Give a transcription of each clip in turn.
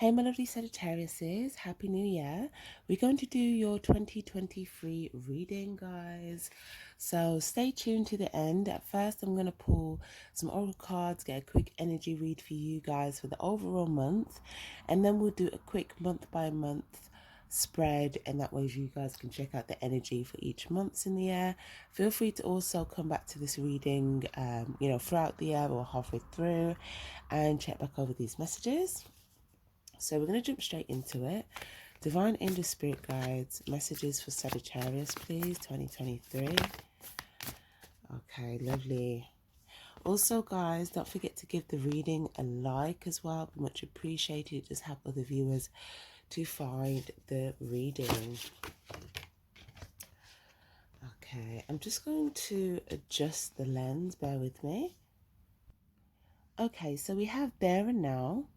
Hey, my lovely Sagittariuses, Happy New Year. We're going to do your 2023 reading, guys. So stay tuned to the end. At first, I'm going to pull some oracle cards, get a quick energy read for you guys for the overall month. And then we'll do a quick month by month spread, and that way you guys can check out the energy for each month in the year. Feel free to also come back to this reading, throughout the year or halfway through and check back over these messages. So we're going to jump straight into it. Divine Angel Spirit Guides, messages for Sagittarius, please, 2023. Okay, lovely. Also, guys, don't forget to give the reading a like as well. It'd be much appreciated. Just help other viewers to find the reading. Okay, I'm just going to adjust the lens. Bear with me. Okay, so we have there and now.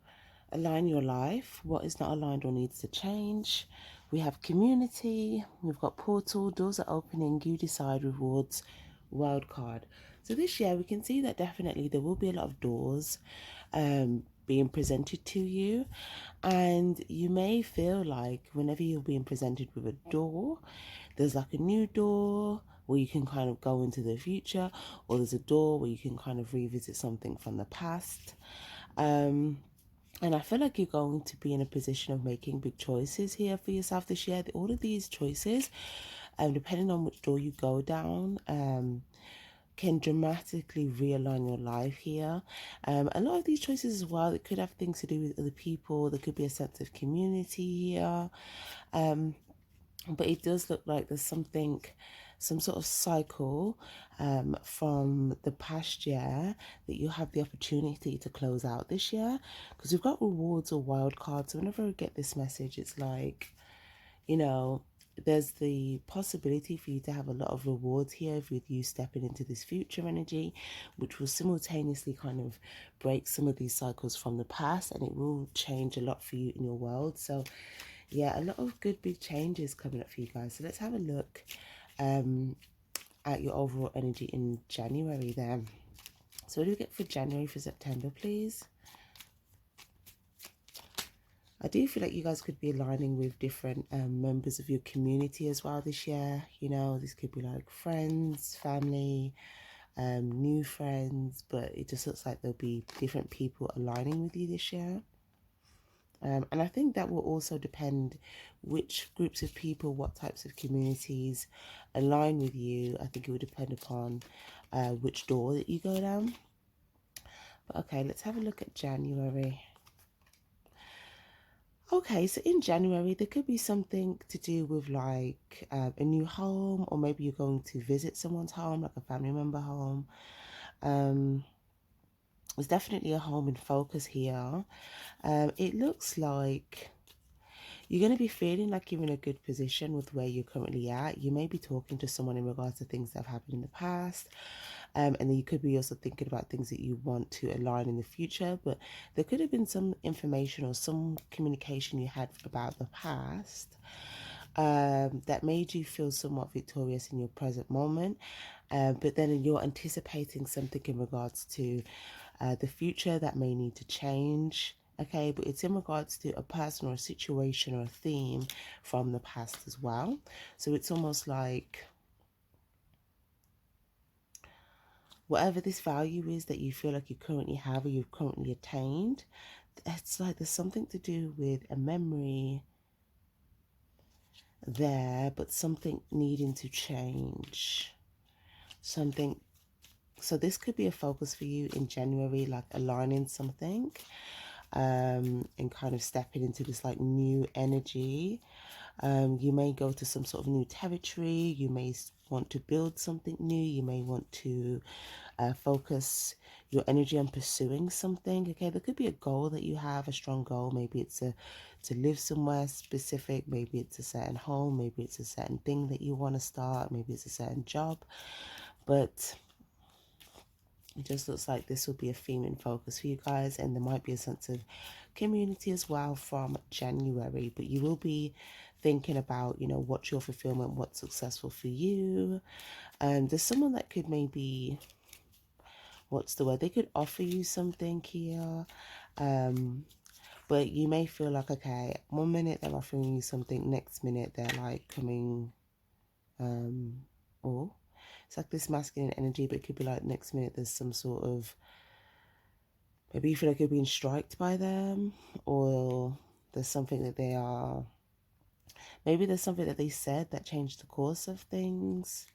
Align your life. What is not aligned or needs to change. We have community. We've got portal. Doors are opening. You decide. Rewards. Wild card. So this year we can see that definitely there will be a lot of doors being presented to you, and you may feel like whenever you're being presented with a door, there's like a new door where you can kind of go into the future, or there's a door where you can kind of revisit something from the past. And I feel like you're going to be in a position of making big choices here for yourself this year. All of these choices, depending on which door you go down, can dramatically realign your life here. A lot of these choices as well, it could have things to do with other people. There could be a sense of community here. But it does look like there's some sort of cycle from the past year that you have the opportunity to close out this year, because we've got rewards or wild cards. So whenever I get this message, it's like, there's the possibility for you to have a lot of rewards here with you stepping into this future energy, which will simultaneously kind of break some of these cycles from the past, and it will change a lot for you in your world. So yeah, a lot of good big changes coming up for you guys. So let's have a look at your overall energy in January then. So what do we get for January for September, please? I do feel like you guys could be aligning with different members of your community as well this year. This could be like friends, family, new friends, but it just looks like there'll be different people aligning with you this year. And I think that will also depend which groups of people, what types of communities align with you. I think it would depend upon which door that you go down. But okay, let's have a look at January. Okay, so in January, there could be something to do with like a new home, or maybe you're going to visit someone's home, like a family member home. There's definitely a home in focus here. It looks like you're going to be feeling like you're in a good position with where you're currently at. You may be talking to someone in regards to things that have happened in the past. And then you could be also thinking about things that you want to align in the future. But there could have been some information or some communication you had about the past that made you feel somewhat victorious in your present moment. But then you're anticipating something in regards to the future that may need to change. Okay, but it's in regards to a person or a situation or a theme from the past as well. So it's almost like whatever this value is that you feel like you currently have or you've currently attained, it's like there's something to do with a memory there, but something needing to change. Something. So this could be a focus for you in January, like aligning something. And kind of stepping into this like new energy. You may go to some sort of new territory. You may want to build something new. You may want to focus your energy on pursuing something. Okay, there could be a goal that you have, a strong goal. Maybe it's to live somewhere specific. Maybe it's a certain home. Maybe it's a certain thing that you want to start. Maybe it's a certain job. But it just looks like this will be a theme in focus for you guys, and there might be a sense of community as well from January. But you will be thinking about, what's your fulfillment, what's successful for you. There's someone that could maybe, what's the word? They could offer you something here. But you may feel like, okay, one minute they're offering you something, next minute they're like coming, or it's like this masculine energy, but it could be like next minute there's some sort of, maybe you feel like you're being striked by them, or there's something that they are, maybe there's something that they said that changed the course of things.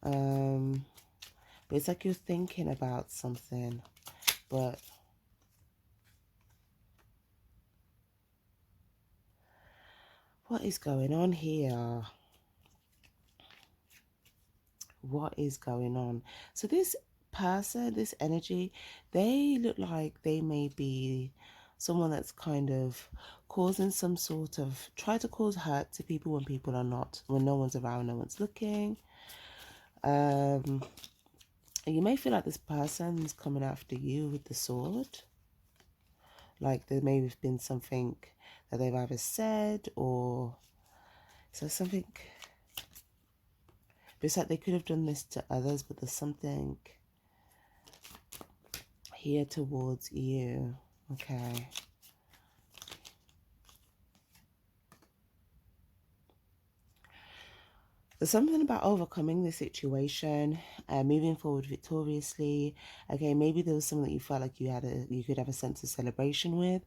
But it's like you're thinking about something, but what is going on here? What is going on? So this person, this energy, they look like they may be someone that's kind of causing some sort of, try to cause hurt to people when people are not, when no one's around, no one's looking. And you may feel like this person's coming after you with the sword. Like there may have been something that they've either said, or so something, but it's like they could have done this to others, but there's something here towards you. Okay. There's something about overcoming the situation, moving forward victoriously. Okay, maybe there was something that you felt like you could have a sense of celebration with,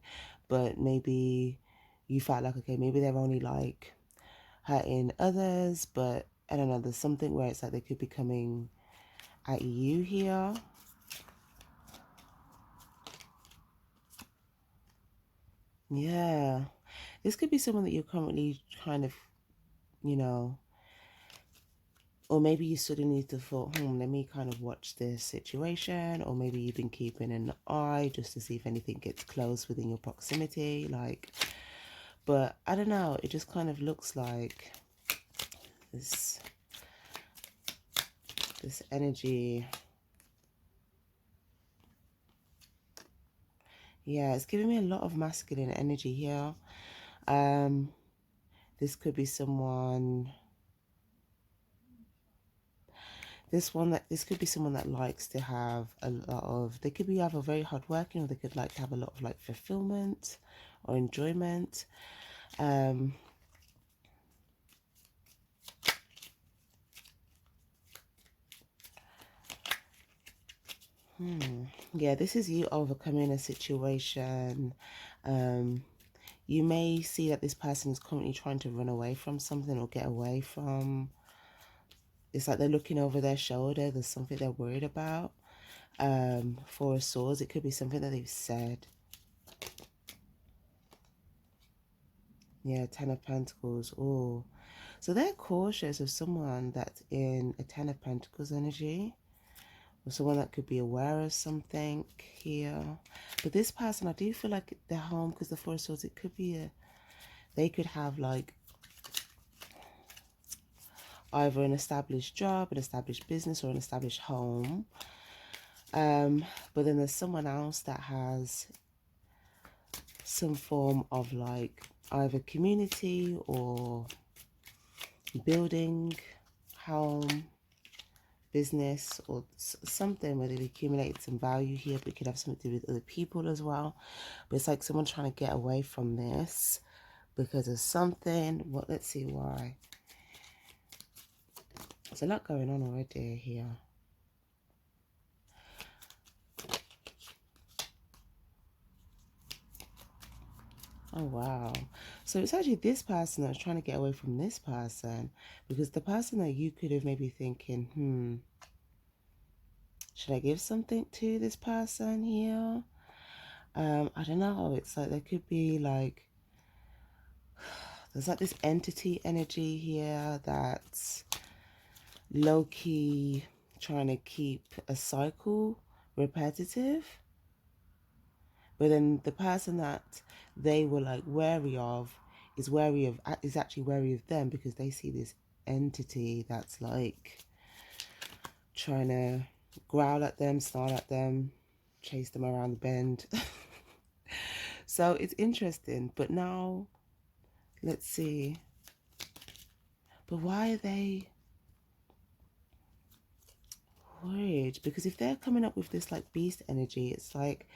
but maybe you felt like, okay, maybe they're only like hurting others, but I don't know, there's something where it's like they could be coming at you here. Yeah, this could be someone that you're currently kind of, you know, or maybe you suddenly need to thought, let me kind of watch this situation, or maybe you've been keeping an eye just to see if anything gets close within your proximity, like, but I don't know, it just kind of looks like this energy. Yeah, it's giving me a lot of masculine energy here. This could be someone, this could be someone that likes to have a lot of, they could be either very hardworking, or they could like to have a lot of like fulfillment or enjoyment. Yeah, this is you overcoming a situation. You may see that this person is currently trying to run away from something or get away from. It's like they're looking over their shoulder. There's something they're worried about. Four of Swords, it could be something that they've said. Yeah, Ten of Pentacles. Oh, so they're cautious of someone that's in a Ten of Pentacles energy, or someone that could be aware of something here. But this person, I do feel like they're home, because the Four of Swords, it could be they could have like either an established job, an established business, or an established home. But then there's someone else that has some form of like either community or building, home, business, or something where they've accumulated some value here, but it could have something to do with other people as well. But it's like someone trying to get away from this because of something. Let's see why. There's a lot going on already here. Oh, wow. So it's actually this person that's trying to get away from this person, because the person that you could have maybe thinking, should I give something to this person here? I don't know. It's like there could be like, there's like this entity energy here that's low-key trying to keep a cycle repetitive. But then the person that they were like wary of is actually wary of them, because they see this entity that's like trying to growl at them, snarl at them, chase them around the bend. So it's interesting. But now, let's see. But why are they worried? Because if they're coming up with this like beast energy, it's like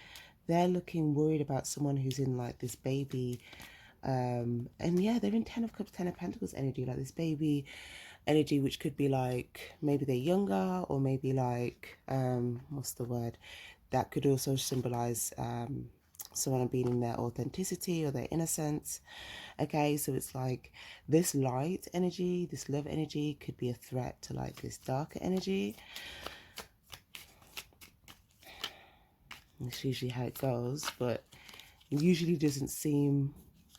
they're looking worried about someone who's in like this baby, and yeah, they're in 10 of Cups, 10 of Pentacles energy, like this baby energy, which could be like maybe they're younger, or maybe like what's the word, that could also symbolize someone being in their authenticity or their innocence. Okay, so it's like this light energy, this love energy could be a threat to like this darker energy. That's usually how it goes, but it usually doesn't seem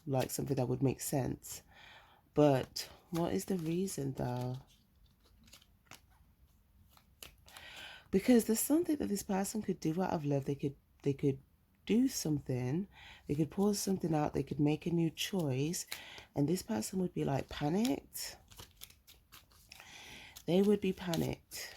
like something that would make sense. But what is the reason though? Because there's something that this person could do out of love. They could do something, they could pause something out, they could make a new choice, and this person would be like panicked. They would be panicked.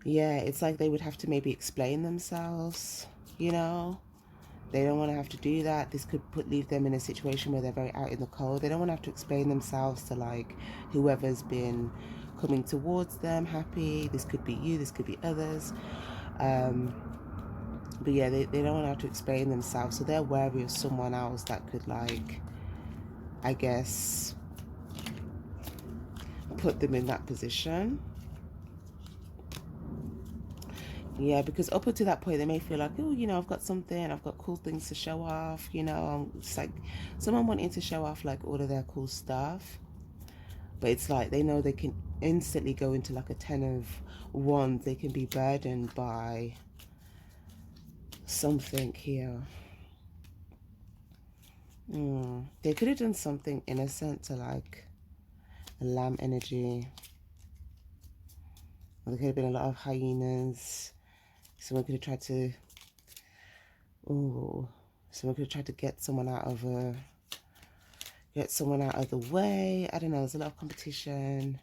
Yeah, it's like they would have to maybe explain themselves, you know. They don't want to have to do that. This could leave them in a situation where they're very out in the cold. They don't want to have to explain themselves to like whoever's been coming towards them happy. This could be you, this could be others. But yeah, they don't want to have to explain themselves. So they're wary of someone else that could like, I guess, put them in that position. Yeah, because up until that point, they may feel like, oh, you know, I've got something, I've got cool things to show off, you know. It's like someone wanting to show off like all of their cool stuff. But it's like they know they can instantly go into like a 10 of wands. They can be burdened by something here. They could have done something innocent to like a lamb energy. Or there could have been a lot of hyenas. Someone could have tried to, someone could have tried to get someone out of the way. I don't know, there's a lot of competition.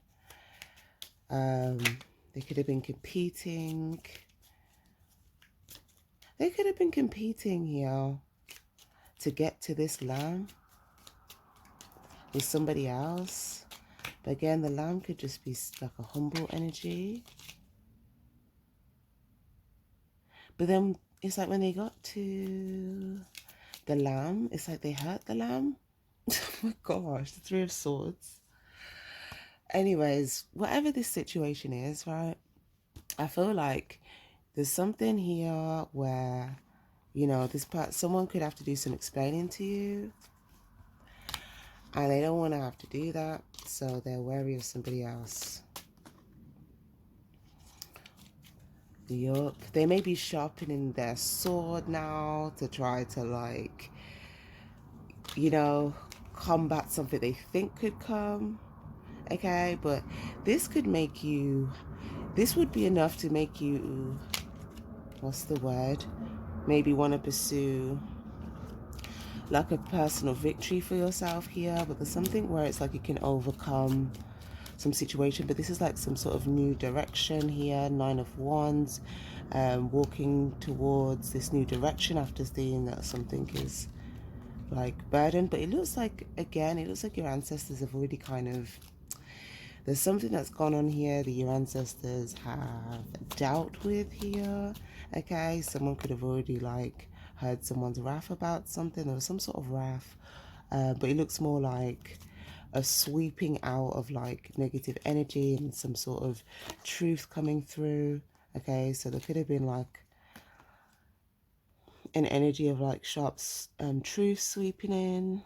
They could have been competing. They could have been competing here to get to this lamb with somebody else. But again, the lamb could just be like a humble energy. But then it's like when they got to the lamb, it's like they hurt the lamb. Oh my gosh, the Three of Swords. Anyways, whatever this situation is, right? I feel like there's something here where, you know, someone could have to do some explaining to you. And they don't want to have to do that. So they're wary of somebody else. Yup. They may be sharpening their sword now to try to like, you know, combat something they think could come. Okay, but this could make you, this would be enough to make you, what's the word? Maybe want to pursue like a personal victory for yourself here. But there's something where it's like you can overcome some situation, but this is like some sort of new direction here. 9 of Wands, walking towards this new direction after seeing that something is like burdened. But it looks like, again, it looks like your ancestors have already kind of, there's something that's gone on here that your ancestors have dealt with here. Okay, someone could have already like heard someone's wrath about something. There was some sort of wrath, but it looks more like a sweeping out of like negative energy and some sort of truth coming through. Okay, so there could have been like an energy of like sharp truth sweeping in.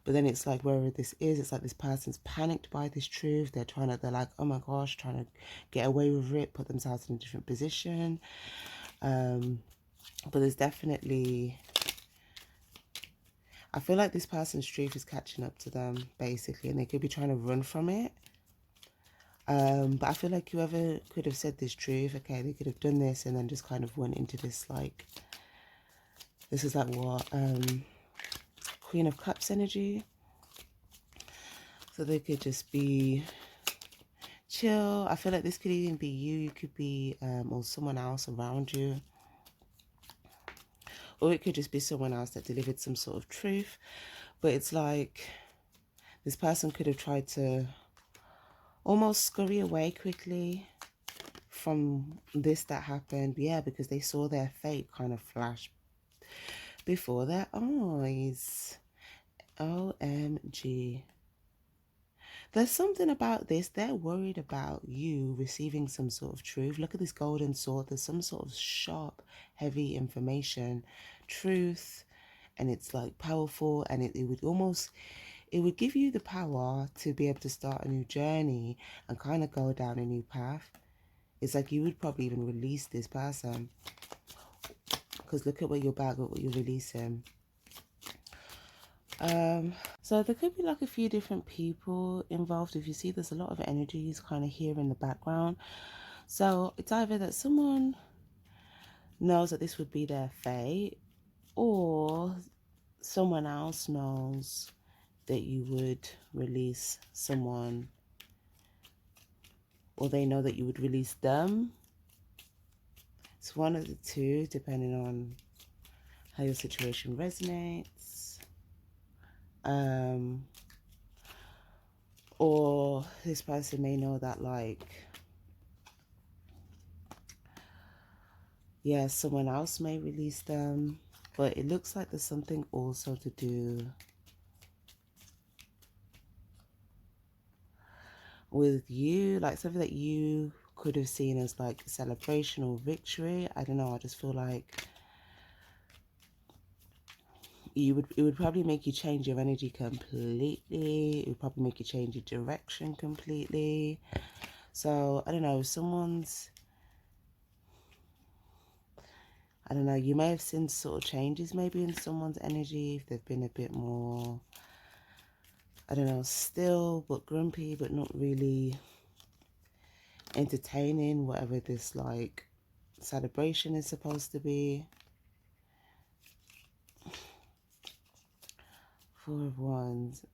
But then it's like wherever this is, it's like this person's panicked by this truth. They're like, oh my gosh, trying to get away with it, put themselves in a different position. But there's definitely, I feel like this person's truth is catching up to them, basically, and they could be trying to run from it. But I feel like whoever could have said this truth, okay, they could have done this and then just kind of went into this, like, this is like what, Queen of Cups energy. So they could just be chill. I feel like this could even be you. You could be, or someone else around you. Or it could just be someone else that delivered some sort of truth. But it's like this person could have tried to almost scurry away quickly from this that happened. Yeah, because they saw their fate kind of flash before their eyes. OMG. There's something about this. They're worried about you receiving some sort of truth. Look at this golden sword. There's some sort of sharp, heavy information, truth, and it's like powerful, and it would almost, it would give you the power to be able to start a new journey and kind of go down a new path. It's like you would probably even release this person, because look at what you're back, what you're releasing. So there could be like a few different people involved. If you see, there's a lot of energies kind of here in the background. So it's either that someone knows that this would be their fate, or someone else knows that you would release someone, or they know that you would release them. It's one of the two, depending on how your situation resonates. Or this person may know that, like, yeah, someone else may release them, but it looks like there's something also to do with you, like something that you could have seen as like celebration or victory. I don't know, I just feel like it would probably make you change your energy completely. It would probably make you change your direction completely. So I don't know, I don't know, you may have seen sort of changes maybe in someone's energy, if they've been a bit more, I don't know, still but grumpy, but not really entertaining whatever this like celebration is supposed to be. Four of Wands.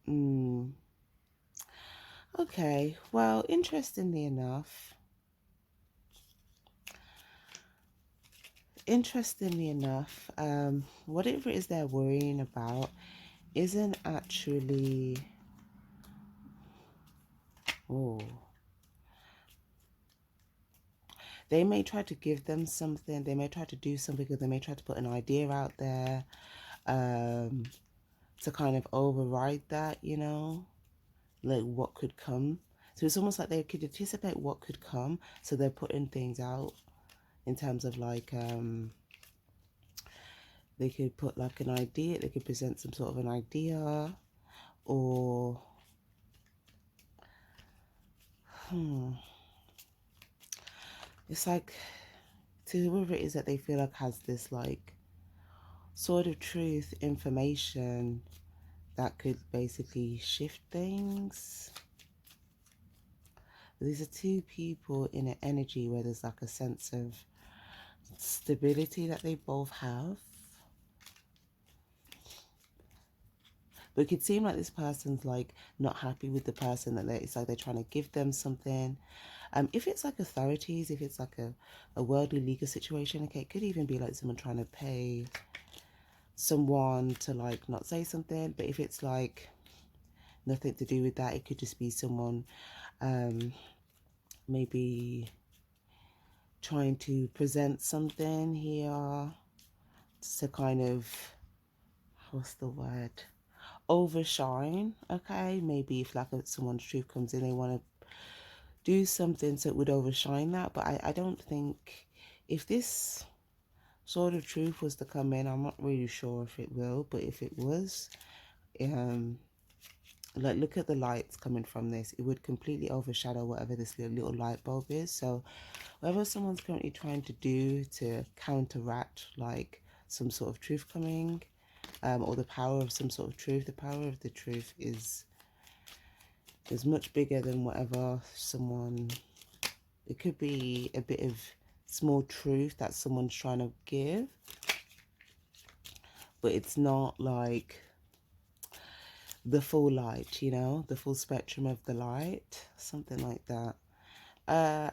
Okay, well, interestingly enough, whatever it is they're worrying about isn't actually, oh, they may try to give them something, they may try to do something, or they may try to put an idea out there to kind of override that, you know, like what could come. So it's almost like they could anticipate what could come, so they're putting things out in terms of like they could put like an idea, they could present some sort of an idea, or it's like to whoever it is that they feel like has this like sort of truth information that could basically shift things. But these are two people in an energy where there's like a sense of stability that they both have. But it could seem like this person's like not happy with the person, that it's like they're trying to give them something. If it's like authorities, if it's like a worldly legal situation, okay, it could even be like someone trying to pay someone to like not say something. But if it's like nothing to do with that, it could just be someone maybe trying to present something here to kind of, what's the word, overshine. Okay, maybe if like someone's truth comes in, they want to do something so it would overshine that. But I don't think, if this sort of truth was to come in, I'm not really sure if it will, but if it was, like, look at the lights coming from this, it would completely overshadow whatever this little light bulb is. So whatever someone's currently trying to do to counteract like some sort of truth coming, or the power of some sort of truth, the power of the truth is much bigger than whatever someone, it could be a bit of small truth that someone's trying to give, but it's not like the full light, you know, the full spectrum of the light, something like that.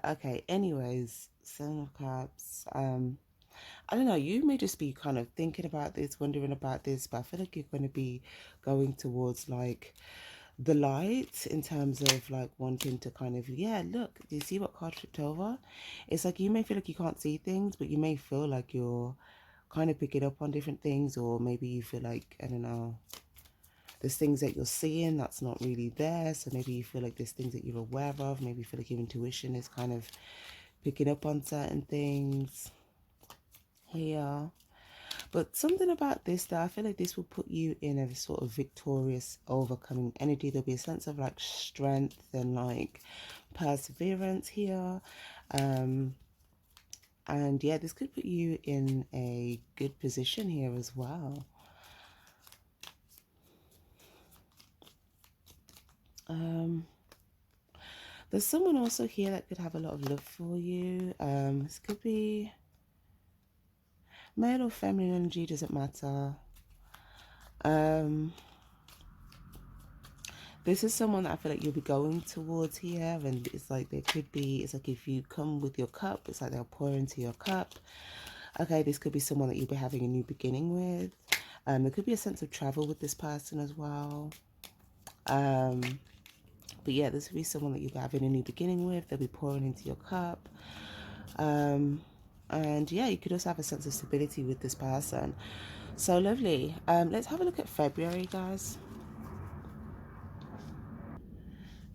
Okay, anyways, Seven of Cups. I don't know, you may just be kind of thinking about this, wondering about this, but I feel like you're going to be going towards like the light, in terms of like wanting to kind of, yeah, look, do you see what card flipped over? It's like you may feel like you can't see things, but you may feel like you're kind of picking up on different things, or maybe you feel like, I don't know, there's things that you're seeing that's not really there. So maybe you feel like there's things that you're aware of. Maybe you feel like your intuition is kind of picking up on certain things here. But something about this, that I feel like this will put you in a sort of victorious, overcoming energy. There'll be a sense of like strength and like perseverance here. And yeah, this could put you in a good position here as well. There's someone also here that could have a lot of love for you. This could be male or feminine energy, doesn't matter. This is someone that I feel like you'll be going towards here, and it's like there could be, it's like if you come with your cup, it's like they'll pour into your cup. Okay, this could be someone that you'll be having a new beginning with. There could be a sense of travel with this person as well. But yeah, this would be someone that you'll be having a new beginning with. They'll be pouring into your cup. And yeah, you could also have a sense of stability with this person. So lovely. Let's have a look at February, guys.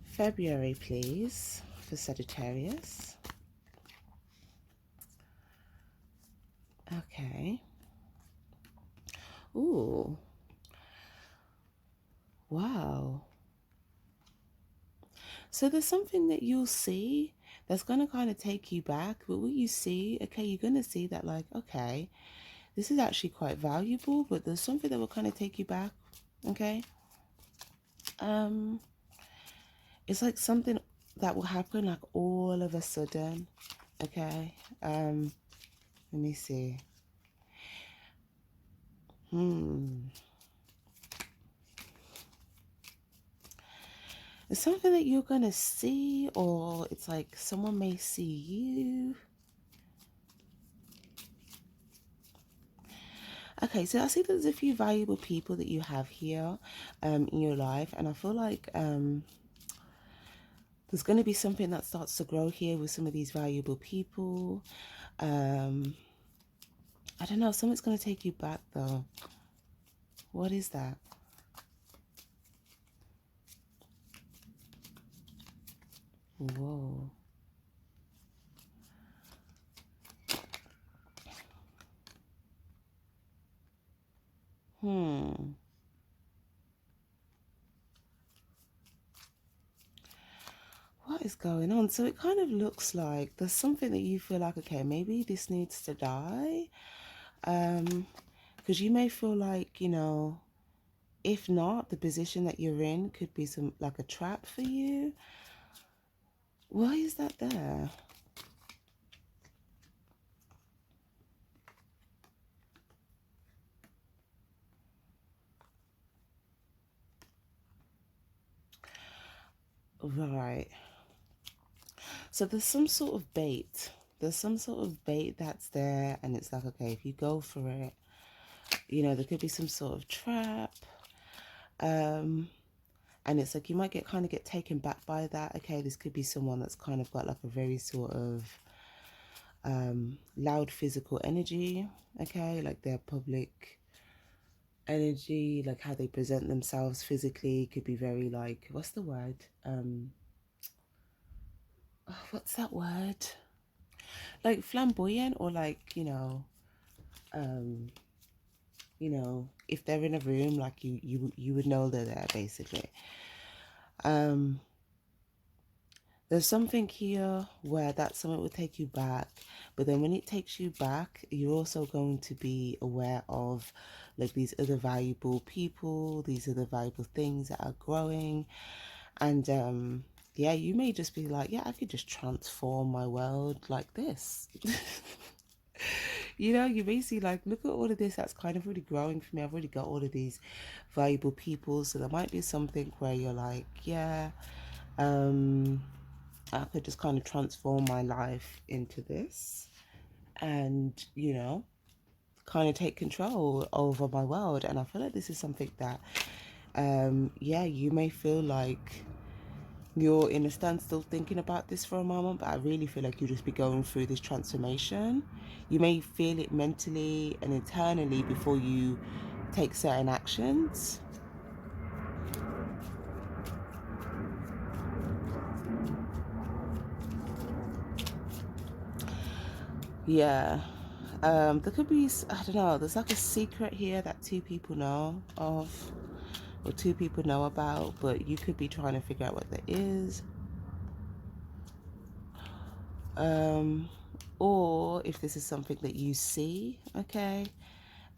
February, please, for Sagittarius. Okay. Ooh. Wow. So there's something that you'll see that's going to kind of take you back. But what you see, okay, you're going to see that like, okay, this is actually quite valuable, but there's something that will kind of take you back. Okay. It's like something that will happen like all of a sudden. Okay. Let me see. It's something that you're gonna see, or it's like someone may see you. Okay, so I see there's a few valuable people that you have here in your life, and I feel like there's going to be something that starts to grow here with some of these valuable people. I don't know, something's going to take you back though. What is that? Whoa. What is going on? So it kind of looks like there's something that you feel like, okay, maybe this needs to die. Because you may feel like, you know, if not, the position that you're in could be some like a trap for you. Why is that there? Right. So there's some sort of bait. There's some sort of bait that's there, and it's like, okay, if you go for it, you know, there could be some sort of trap. And it's like you might get taken back by that. Okay, this could be someone that's kind of got like a very sort of loud physical energy. Okay, like their public energy, like how they present themselves physically, could be very like, what's the word? What's that word? Like flamboyant, or like, you know, if they're in a room, like you would know they're there basically. There's something here where that something will take you back, but then when it takes you back, you're also going to be aware of like these other valuable people, these other valuable things that are growing. And yeah, you may just be like, yeah, I could just transform my world like this. You know, you basically like, look at all of this that's kind of really growing for me. I've already got all of these valuable people. So there might be something where you're like, yeah, I could just kind of transform my life into this and, you know, kind of take control over my world. And I feel like this is something that Yeah, you may feel like you're in a standstill thinking about this for a moment, but I really feel like you'll just be going through this transformation. You may feel it mentally and internally before you take certain actions. Yeah. There could be, I don't know, there's like a secret here that two people know of, or two people know about, but you could be trying to figure out what that is. Um, or if this is something that you see, okay.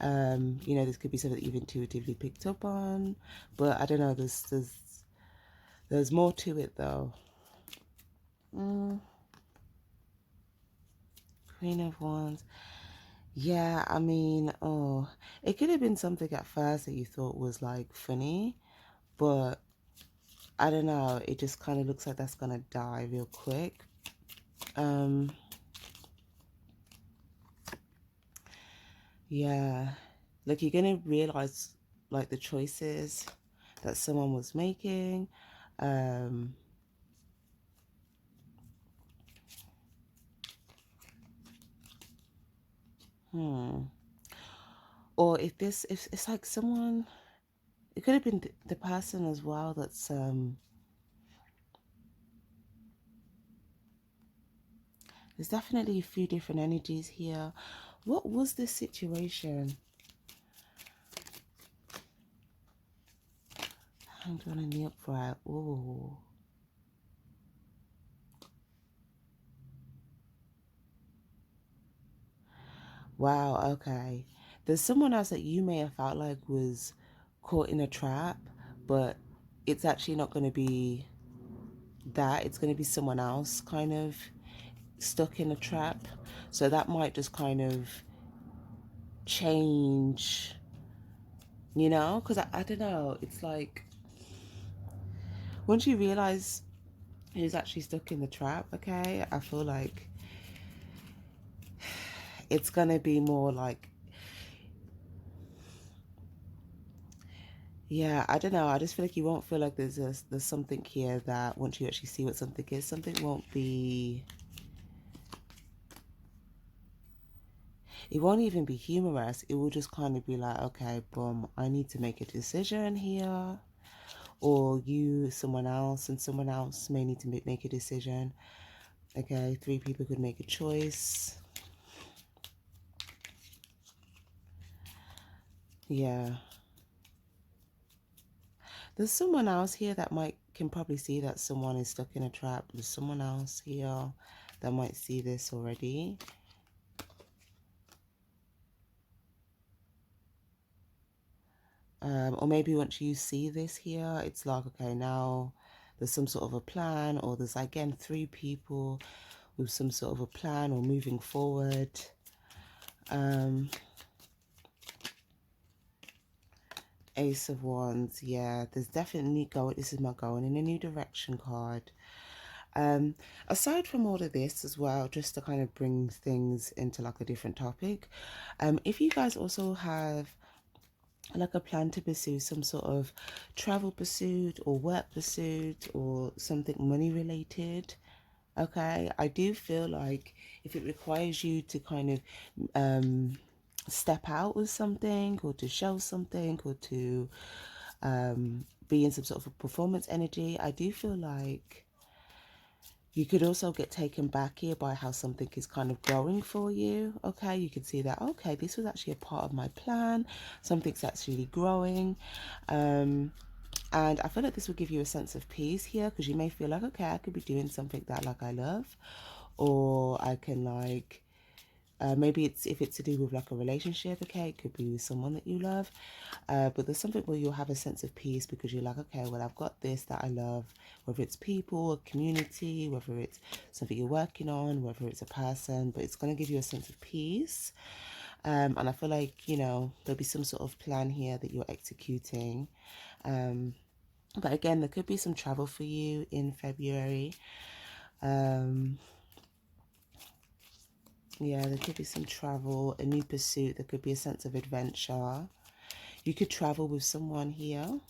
You know, this could be something that you've intuitively picked up on, but I don't know, there's more to it though. Mm, Queen of Wands. Yeah, I mean, oh, it could have been something at first that you thought was like funny, but I don't know, it just kind of looks like that's gonna die real quick. Um, yeah, like you're gonna realize like the choices that someone was making. Um, hmm. Or if this, if it's like someone, it could have been the person as well that's there's definitely a few different energies here. What was this situation? Hanged on in the upright. Oh, wow, okay. There's someone else that you may have felt like was caught in a trap, but it's actually not going to be that. It's going to be someone else kind of stuck in a trap. So that might just kind of change, you know? Because I don't know. It's like once you realize who's actually stuck in the trap, okay, I feel like it's going to be more like, yeah, I don't know. I just feel like you won't feel like there's something here that once you actually see what something is, something won't be, it won't even be humorous. It will just kind of be like, okay, boom, I need to make a decision here. Or you, someone else, and someone else may need to make a decision. Okay, three people could make a choice. Yeah. There's someone else here that can probably see that someone is stuck in a trap. There's someone else here that might see this already. Or maybe once you see this here, it's like, okay, now there's some sort of a plan, or there's again three people with some sort of a plan or moving forward. Ace of Wands, yeah, there's definitely this is my going in a new direction card. Um, Aside from all of this as well, just to kind of bring things into like a different topic, if you guys also have like a plan to pursue some sort of travel pursuit or work pursuit or something money related, okay, I do feel like if it requires you to kind of step out with something or to show something or to be in some sort of a performance energy, I do feel like you could also get taken back here by how something is kind of growing for you. Okay, you could see that, okay, this was actually a part of my plan. Something's actually growing. And I feel like this will give you a sense of peace here because you may feel like, okay, I could be doing something that like I love, or I can like maybe it's if it's to do with like a relationship, okay, it could be with someone that you love, but there's something where you'll have a sense of peace because you're like, okay, well, I've got this that I love, whether it's people, a community, whether it's something you're working on, whether it's a person, but it's going to give you a sense of peace. And I feel like, you know, there'll be some sort of plan here that you're executing. But again, there could be some travel for you in February. Um, Yeah, there could be some travel, a new pursuit. There could be a sense of adventure. You could travel with someone here.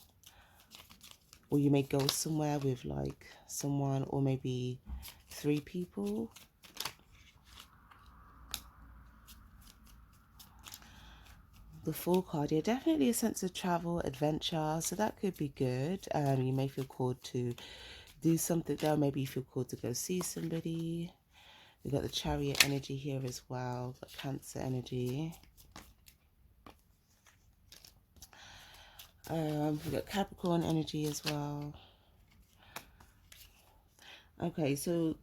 or you may go somewhere with like someone, or maybe 3 people. The Fool card, yeah, definitely a sense of travel, adventure, so that could be good. You may feel called to do something there. Maybe you feel called to go see somebody. We've got the Chariot energy here as well, got Cancer energy. We've got Capricorn energy as well. Okay, so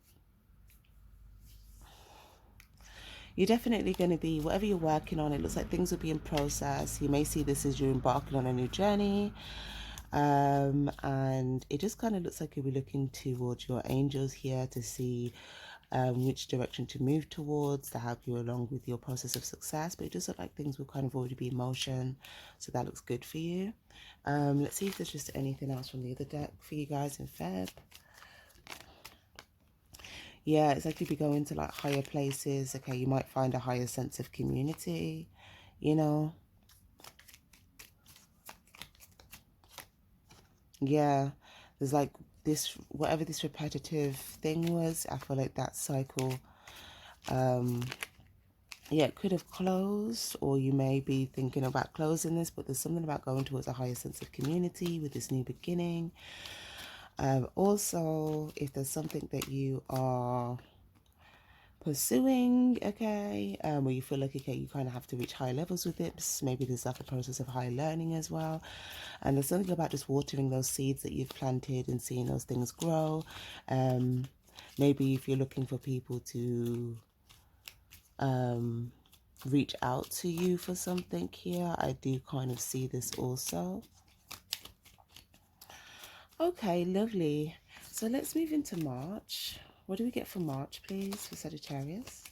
you're definitely going to be, whatever you're working on, it looks like things will be in process. You may see this as you're embarking on a new journey. And it just kind of looks like you'll be looking towards your angels here to see which direction to move towards to help you along with your process of success. But it does look like things will kind of already be in motion, so that looks good for you. Let's see if there's just anything else from the other deck for you guys in Feb. Yeah, it's like you'll be going to like higher places. Okay, you might find a higher sense of community, you know. Yeah, there's like this, whatever this repetitive thing was, I feel like that cycle, yeah, it could have closed, or you may be thinking about closing this, but there's something about going towards a higher sense of community with this new beginning. Also, if there's something that you are pursuing, okay, where you feel like, okay, you kind of have to reach higher levels with it, maybe there's like a process of higher learning as well. And there's something about just watering those seeds that you've planted and seeing those things grow. Maybe if you're looking for people to reach out to you for something here, I do kind of see this also. Okay, lovely. So let's move into March. What do we get for March, please, for Sagittarius?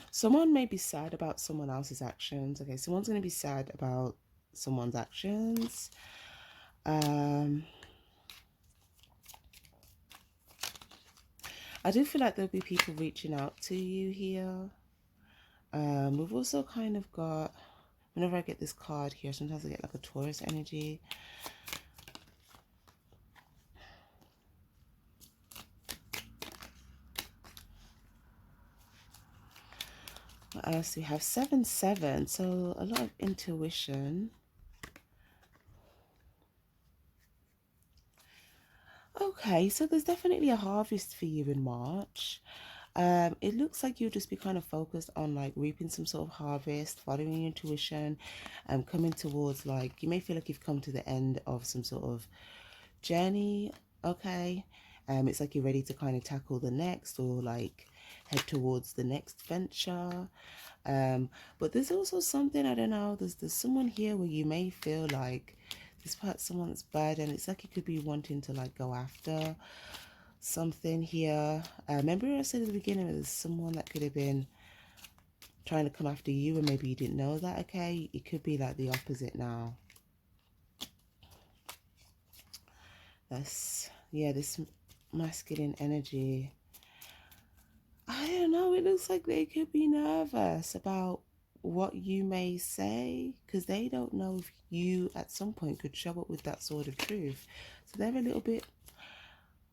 Someone may be sad about someone else's actions. Okay, someone's going to be sad about someone's actions. I do feel like there'll be people reaching out to you here. We've also kind of got, whenever I get this card here, sometimes I get like a Taurus energy. What else? We have 7-7, so a lot of intuition. Okay, so there's definitely a harvest for you in March. It looks like you'll just be kind of focused on like reaping some sort of harvest, following your intuition, coming towards, like, you may feel like you've come to the end of some sort of journey. Okay, it's like you're ready to kind of tackle the next, or like head towards the next venture. But there's also something, I don't know, there's someone here where you may feel like this part, someone's bad, and it's like you could be wanting to like go after something here. Remember I said at the beginning there's someone that could have been trying to come after you and maybe you didn't know that. Okay, it could be like the opposite now. That's, yeah, this masculine energy, I don't know, it looks like they could be nervous about what you may say, because they don't know if you at some point could show up with that sort of truth. So they're a little bit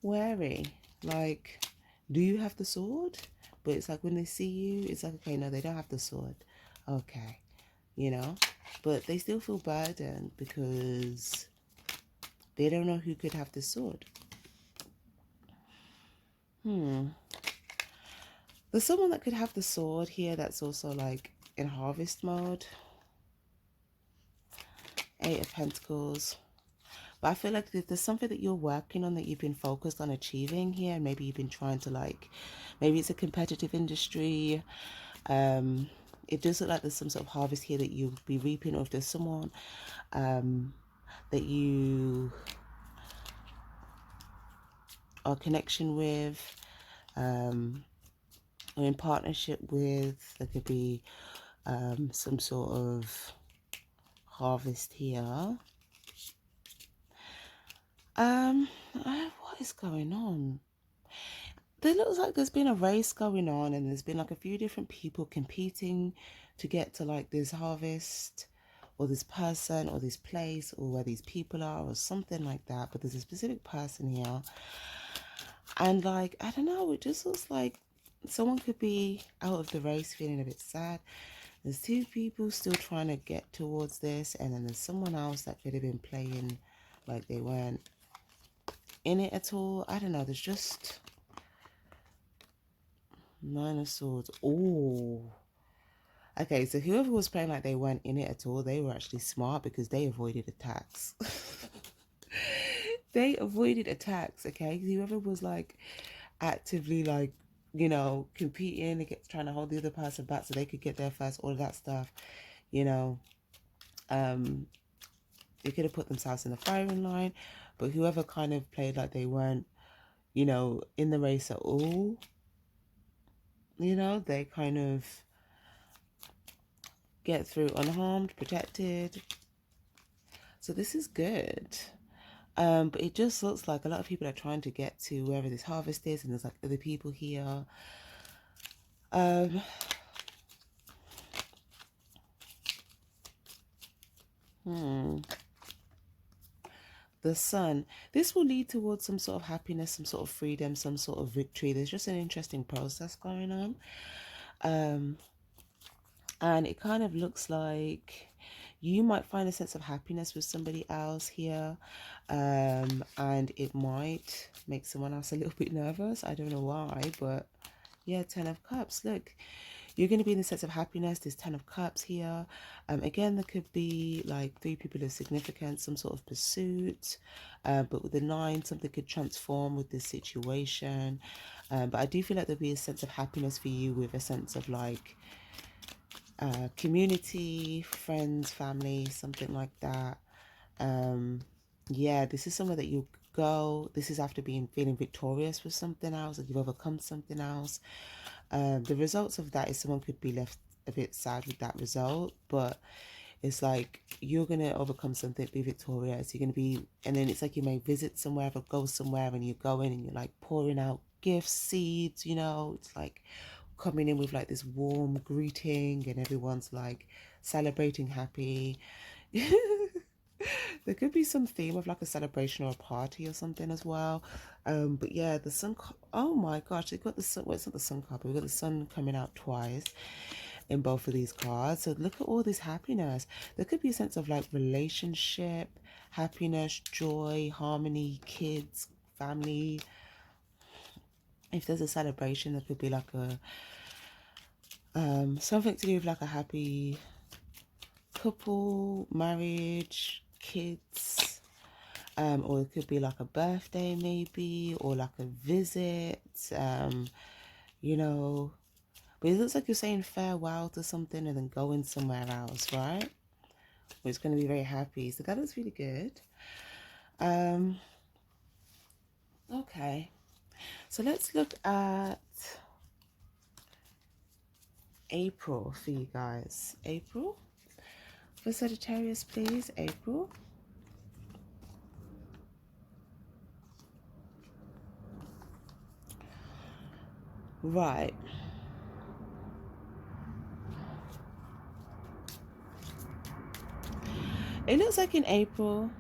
wary, like, do you have the sword? But it's like when they see you, it's like, okay, no, they don't have the sword. Okay, you know, but they still feel burdened because they don't know who could have the sword. There's someone that could have the sword here that's also like in harvest mode. 8 of Pentacles. But I feel like there's something that you're working on, that you've been focused on achieving here. Maybe you've been trying to, like, maybe it's a competitive industry. It does look like there's some sort of harvest here that you'll be reaping, or if there's someone that you are connection with, or in partnership with, there could be some sort of harvest here. What is going on? there looks like there's been a race going on, and there's been like a few different people competing to get to like this harvest, or this person, or this place, or where these people are, or something like that. But there's a specific person here, and like, I don't know, it just looks like someone could be out of the race feeling a bit sad. There's two people still trying to get towards this, and then there's someone else that could have been playing like they weren't in it at all. I don't know, there's just Nine of Swords. Oh, okay, so whoever was playing like they weren't in it at all, they were actually smart because they avoided attacks. They avoided attacks, okay? Whoever was like actively like, you know, competing against, trying to hold the other person back so they could get there first, all of that stuff, you know, they could have put themselves in the firing line. But whoever kind of played like they weren't, you know, in the race at all, you know, they kind of get through unharmed, protected. So this is good. But it just looks like a lot of people are trying to get to wherever this harvest is, and there's like other people here. The Sun. This will lead towards some sort of happiness, some sort of freedom, some sort of victory. There's just an interesting process going on. And it kind of looks like you might find a sense of happiness with somebody else here, and it might make someone else a little bit nervous. I don't know why, but yeah, 10 of Cups. Look, you're going to be in the sense of happiness. There's 10 of Cups here. Again, there could be like 3 people of significance, some sort of pursuit, but with the 9, something could transform with this situation. But I do feel like there'll be a sense of happiness for you with a sense of like community, friends, family, something like that. Yeah, this is somewhere that you go. This is after feeling victorious with something else, like you've overcome something else. The results of that is someone could be left a bit sad with that result, but it's like you're gonna overcome something, be victorious. You're gonna be, and then it's like you may visit somewhere or go somewhere, and you go in and you're like pouring out gifts, seeds, you know. It's like coming in with like this warm greeting, and everyone's like celebrating, happy. There could be some theme of like a celebration or a party or something as well. But yeah, the sun. Oh my gosh, they got the sun. Well, it's not the sun card, but we got the sun coming out twice in both of these cards. So look at all this happiness. There could be a sense of like relationship, happiness, joy, harmony, kids, family. If there's a celebration, there could be like a something to do with like a happy couple, marriage, kids, or it could be like a birthday maybe, or like a visit, you know. But it looks like you're saying farewell to something and then going somewhere else, right? Where it's going to be very happy. So that looks really good. Okay, so let's look at April for you guys. April for Sagittarius, please. April. Right. It looks like in April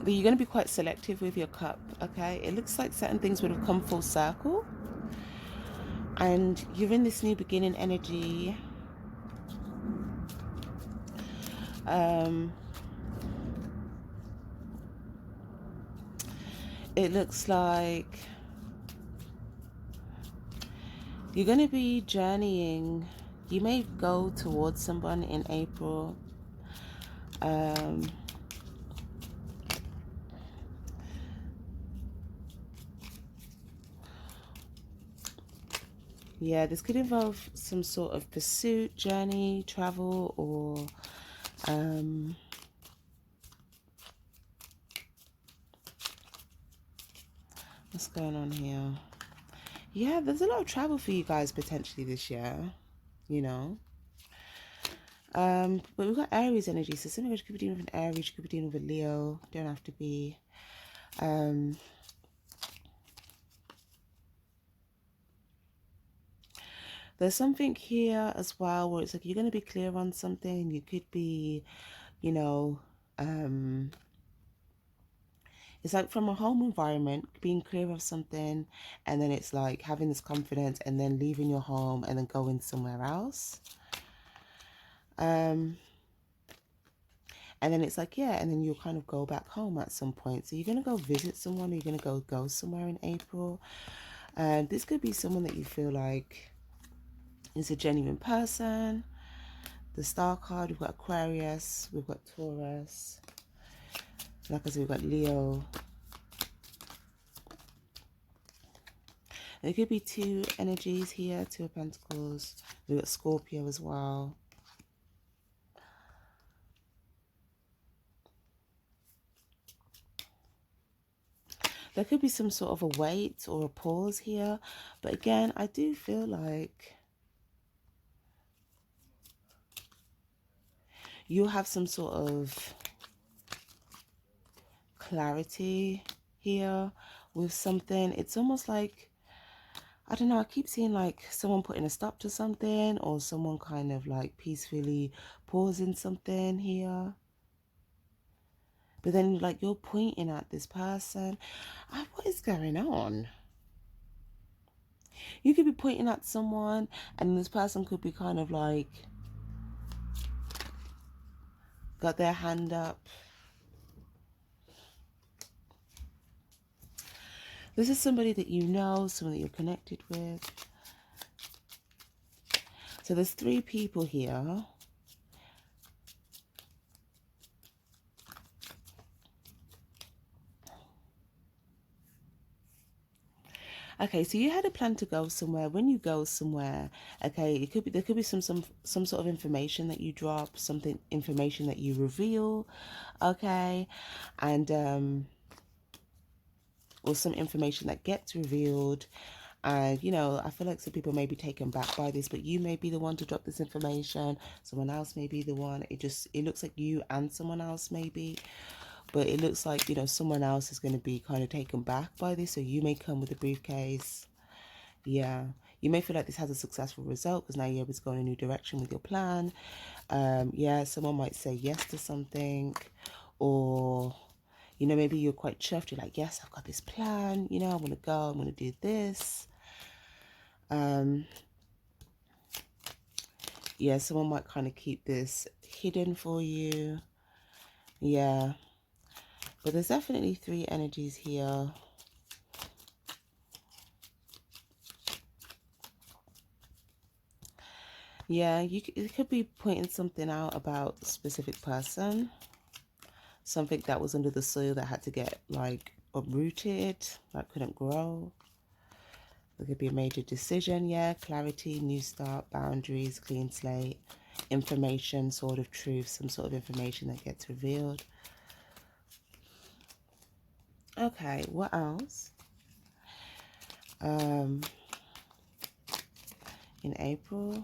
that you're going to be quite selective with your cup, okay? It looks like certain things would have come full circle, and you're in this new beginning energy. It looks like you're going to be journeying. You may go towards someone in April. Yeah, this could involve some sort of pursuit, journey, travel, or what's going on here? Yeah, there's a lot of travel for you guys potentially this year, you know. But we've got Aries energy, so something which could be dealing with an Aries, could be dealing with a Leo. Don't have to be. There's something here as well where it's like you're going to be clear on something. You could be, you know, it's like from a home environment, being clear of something, and then it's like having this confidence and then leaving your home and then going somewhere else. And then it's like, yeah, and then you'll kind of go back home at some point. So you're going to go visit someone, or you're going to go somewhere in April. And this could be someone that you feel like is a genuine person. The star card, we've got Aquarius, we've got Taurus. Like I said, we've got Leo. There could be two energies here, Two of Pentacles. We've got Scorpio as well. There could be some sort of a wait or a pause here. But again, I do feel like you'll have some sort of clarity here with something. It's almost like, I don't know, I keep seeing like someone putting a stop to something, or someone kind of like peacefully pausing something here. But then like you're pointing at this person. What is going on? You could be pointing at someone and this person could be kind of like got their hand up. This is somebody that you know, someone that you're connected with. So there's three people here. Okay, so you had a plan to go somewhere. When you go somewhere, okay, it could be, there could be some sort of information that you drop, information that you reveal, okay, and or some information that gets revealed. And you know, I feel like some people may be taken back by this, but you may be the one to drop this information. Someone else may be the one. It looks like you and someone else maybe. But it looks like, you know, someone else is going to be kind of taken back by this. So you may come with a briefcase. Yeah. You may feel like this has a successful result because now you're able to go in a new direction with your plan. Yeah, someone might say yes to something. Or, you know, maybe you're quite chuffed. You're like, yes, I've got this plan. You know, I'm going to go. I'm going to do this. Yeah, someone might kind of keep this hidden for you. Yeah. But there's definitely three energies here. Yeah, it could be pointing something out about a specific person. Something that was under the soil that had to get, like, uprooted, that couldn't grow. There could be a major decision, yeah. Clarity, new start, boundaries, clean slate, information, sort of truth, some sort of information that gets revealed. Okay, what else? In April.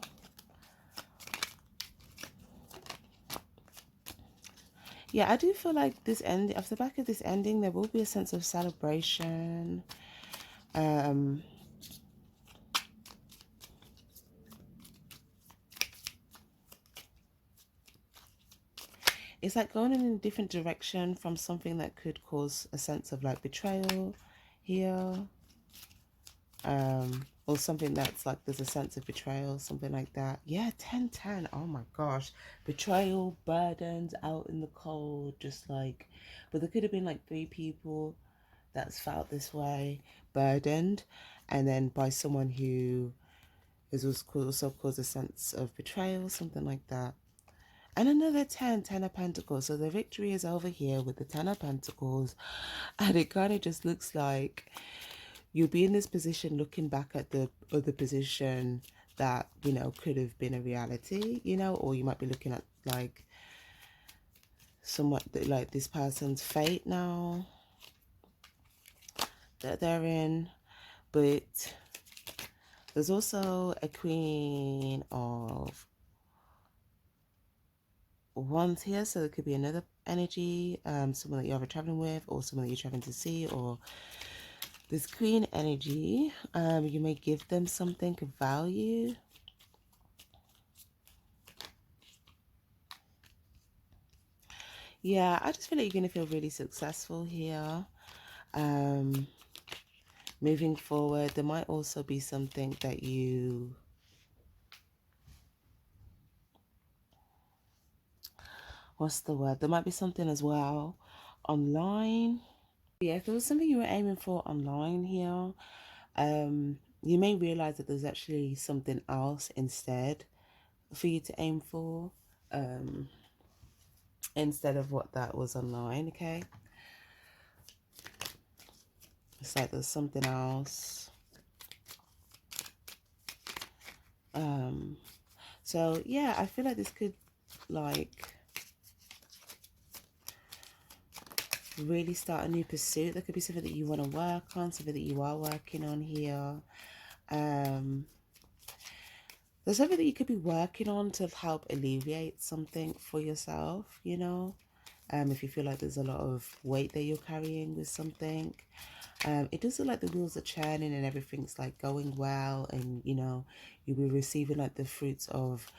Yeah, I do feel like this end, off the back of this ending, there will be a sense of celebration. It's like going in a different direction from something that could cause a sense of like betrayal here. Or something that's like there's a sense of betrayal, something like that. Yeah, 10-10. Oh my gosh. Betrayal, burdens out in the cold, just like, but there could have been like three people that's felt this way, burdened, and then by someone who is also caused a sense of betrayal, something like that. And another 10 of Pentacles. So the victory is over here with the 10 of Pentacles. And it kind of just looks like you'll be in this position looking back at the other position that, you know, could have been a reality, you know, or you might be looking at like somewhat like this person's fate now that they're in. But there's also a Queen of Wands here, so there could be another energy, someone that you're ever traveling with, or someone that you're traveling to see, or this Queen energy. You may give them something of value. Yeah, I just feel like you're going to feel really successful here. Um, moving forward, there might also be something that you... What's the word? There might be something as well online. Yeah, if there was something you were aiming for online here, you may realize that there's actually something else instead for you to aim for, um, instead of what that was online, okay? It's like there's something else. So yeah, I feel like this could like really start a new pursuit. There could be something that you want to work on, something that you are working on here. There's something that you could be working on to help alleviate something for yourself, you know. If you feel like there's a lot of weight that you're carrying with something. It does look like the wheels are churning and everything's like going well, and you know, you'll be receiving like the fruits of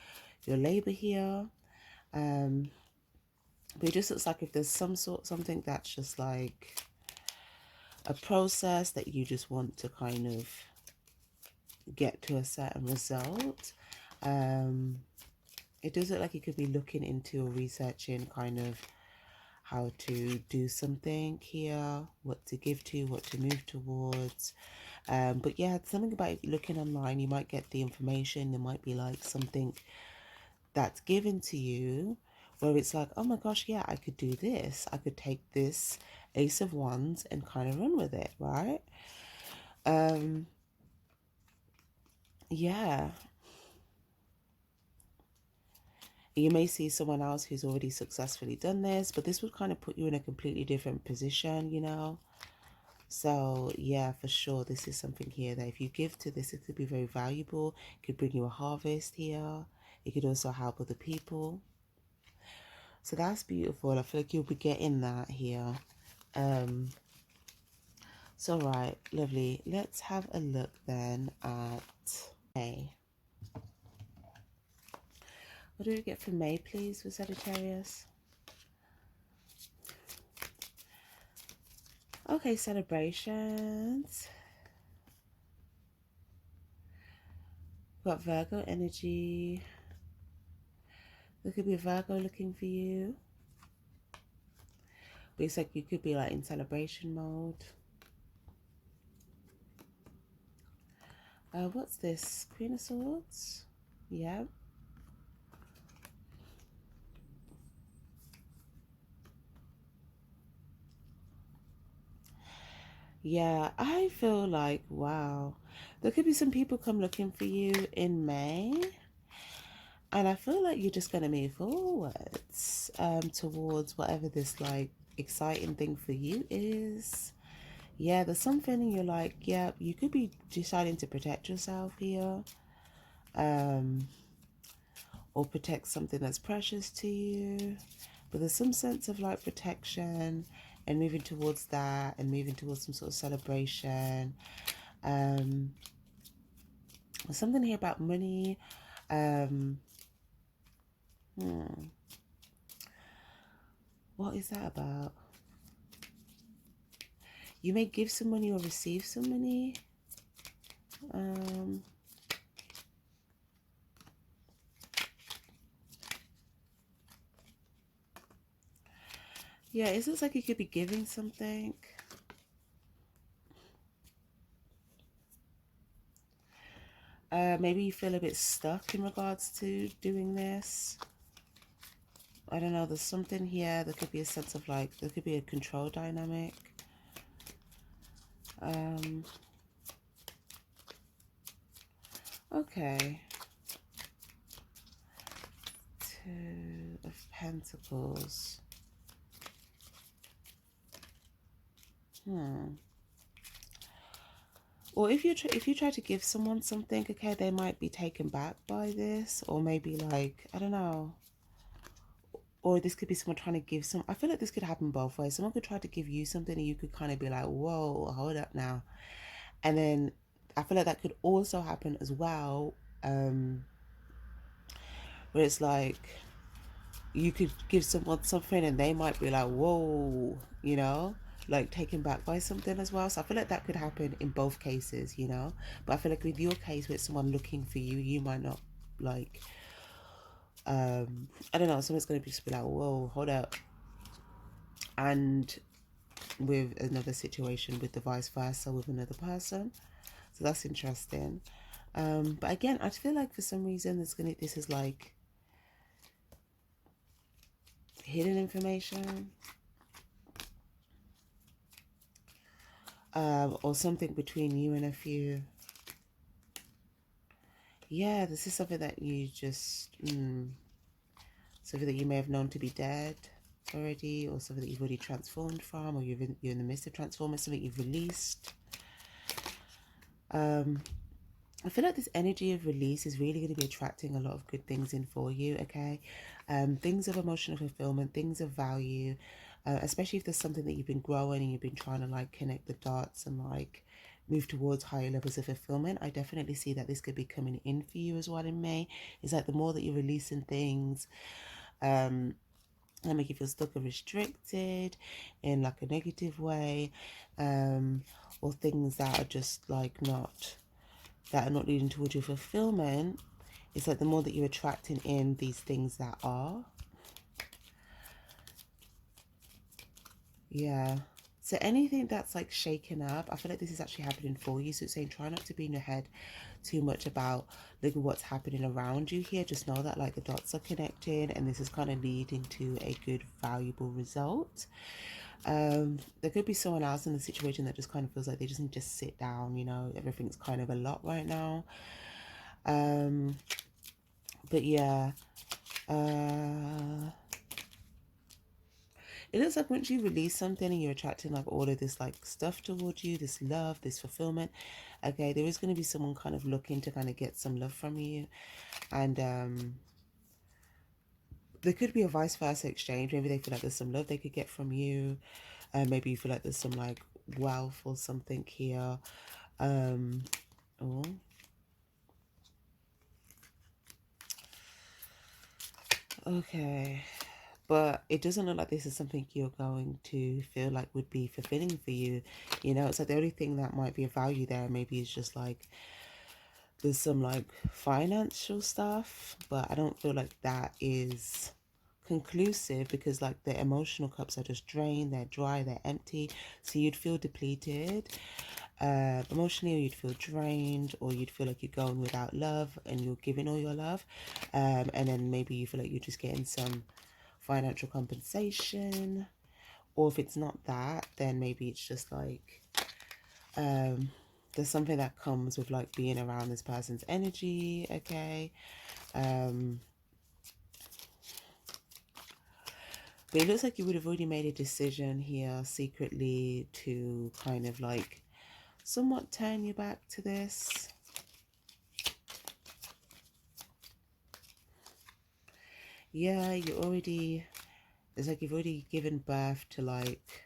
your labor here. But it just looks like if there's something that's just like a process that you just want to kind of get to a certain result. It does look like you could be looking into or researching kind of how to do something here, what to give to, what to move towards. But yeah, something about looking online, you might get the information. There might be like something that's given to you where it's like, oh my gosh, yeah, I could do this. I could take this Ace of Wands and kind of run with it, right? Yeah. You may see someone else who's already successfully done this, but this would kind of put you in a completely different position, you know? So yeah, for sure, this is something here that if you give to this, it could be very valuable. It could bring you a harvest here. It could also help other people. So that's beautiful. I feel like you'll be getting that here. So right, lovely. Let's have a look then at May. What do we get for May, please, for Sagittarius? Okay, celebrations. Got Virgo energy. There could be a Virgo looking for you. But it's like you could be like in celebration mode. What's this? Queen of Swords? Yeah. Yeah, I feel like, wow. There could be some people come looking for you in May. And I feel like you're just going to move forwards towards whatever this like exciting thing for you is. Yeah, there's something and you're like, yeah, you could be deciding to protect yourself here. Or protect something that's precious to you. But there's some sense of like protection and moving towards that and moving towards some sort of celebration. There's something here about money. What is that about? You may give some money or receive some money. Yeah, it looks like you could be giving something. Maybe you feel a bit stuck in regards to doing this. I don't know, there's something here. There could be a sense of like, there could be a control dynamic. Okay. Two of Pentacles. Or if you try to give someone something, okay, they might be taken back by this, or maybe like, I don't know. Or this could be someone trying to give some, I feel like this could happen both ways. Someone could try to give you something and you could kind of be like, whoa, hold up now. And then I feel like that could also happen as well, where it's like you could give someone something and they might be like, whoa, you know, like taken back by something as well. So I feel like that could happen in both cases, you know. But I feel like with your case, with someone looking for you, you might not like, I don't know, someone's going to just be like, whoa, hold up. And with another situation with the vice versa with another person. So that's interesting. But again, I feel like for some reason this is like hidden information, or something between you and a few. Yeah, this is something that you just something that you may have known to be dead already, or something that you've already transformed from, or you're in the midst of transforming, something you've released. I feel like this energy of release is really going to be attracting a lot of good things in for you, okay? Things of emotional fulfillment, things of value, especially if there's something that you've been growing and you've been trying to like connect the dots and like move towards higher levels of fulfillment. I definitely see that this could be coming in for you as well in May. It's like the more that you're releasing things, that make you feel stuck or restricted in like a negative way, or things that are just like that are not leading towards your fulfillment. It's like the more that you're attracting in these things that are. Yeah. So anything that's like shaken up, I feel like this is actually happening for you. So it's saying try not to be in your head too much about look at what's happening around you here. Just know that like the dots are connected and this is kind of leading to a good, valuable result. There could be someone else in the situation that just kind of feels like they just need to sit down, you know, everything's kind of a lot right now. But yeah, it looks like once you release something and you're attracting like all of this like stuff towards you, this love, this fulfillment, okay, there is going to be someone kind of looking to kind of get some love from you. And there could be a vice versa exchange. Maybe they feel like there's some love they could get from you. Maybe you feel like there's some like wealth or something here. Oh, okay. But it doesn't look like this is something you're going to feel like would be fulfilling for you. You know, it's like the only thing that might be of value there maybe is just like there's some like financial stuff, but I don't feel like that is conclusive because like the emotional cups are just drained, they're dry, they're empty. So you'd feel depleted emotionally, or you'd feel drained, or you'd feel like you're going without love and you're giving all your love. And then maybe you feel like you're just getting some financial compensation, or if it's not that, then maybe it's just like there's something that comes with like being around this person's energy, okay? But it looks like you would have already made a decision here secretly to kind of like somewhat turn you back to this. Yeah, it's like you've already given birth to like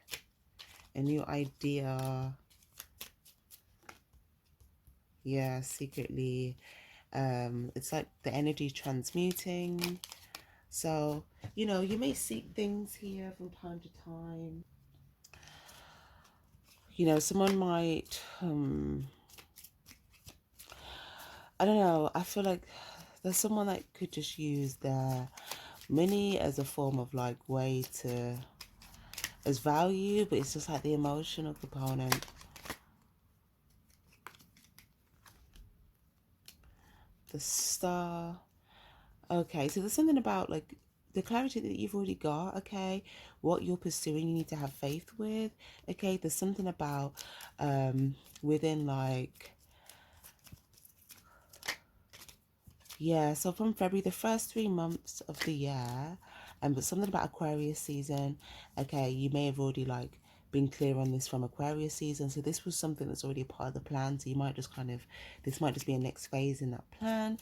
a new idea. Yeah, secretly. It's like the energy transmuting. So, you know, you may seek things here from time to time. You know, someone might, I don't know, I feel like there's someone that could just use their money as a form of like way to, as value, but it's just like the emotional component. The star. Okay, so there's something about like the clarity that you've already got, okay? What you're pursuing, you need to have faith with, okay? There's something about within like, yeah, so from February, the first 3 months of the year, but something about Aquarius season, okay, you may have already like been clear on this from Aquarius season, so this was something that's already a part of the plan, so you might just kind of, this might just be a next phase in that plan.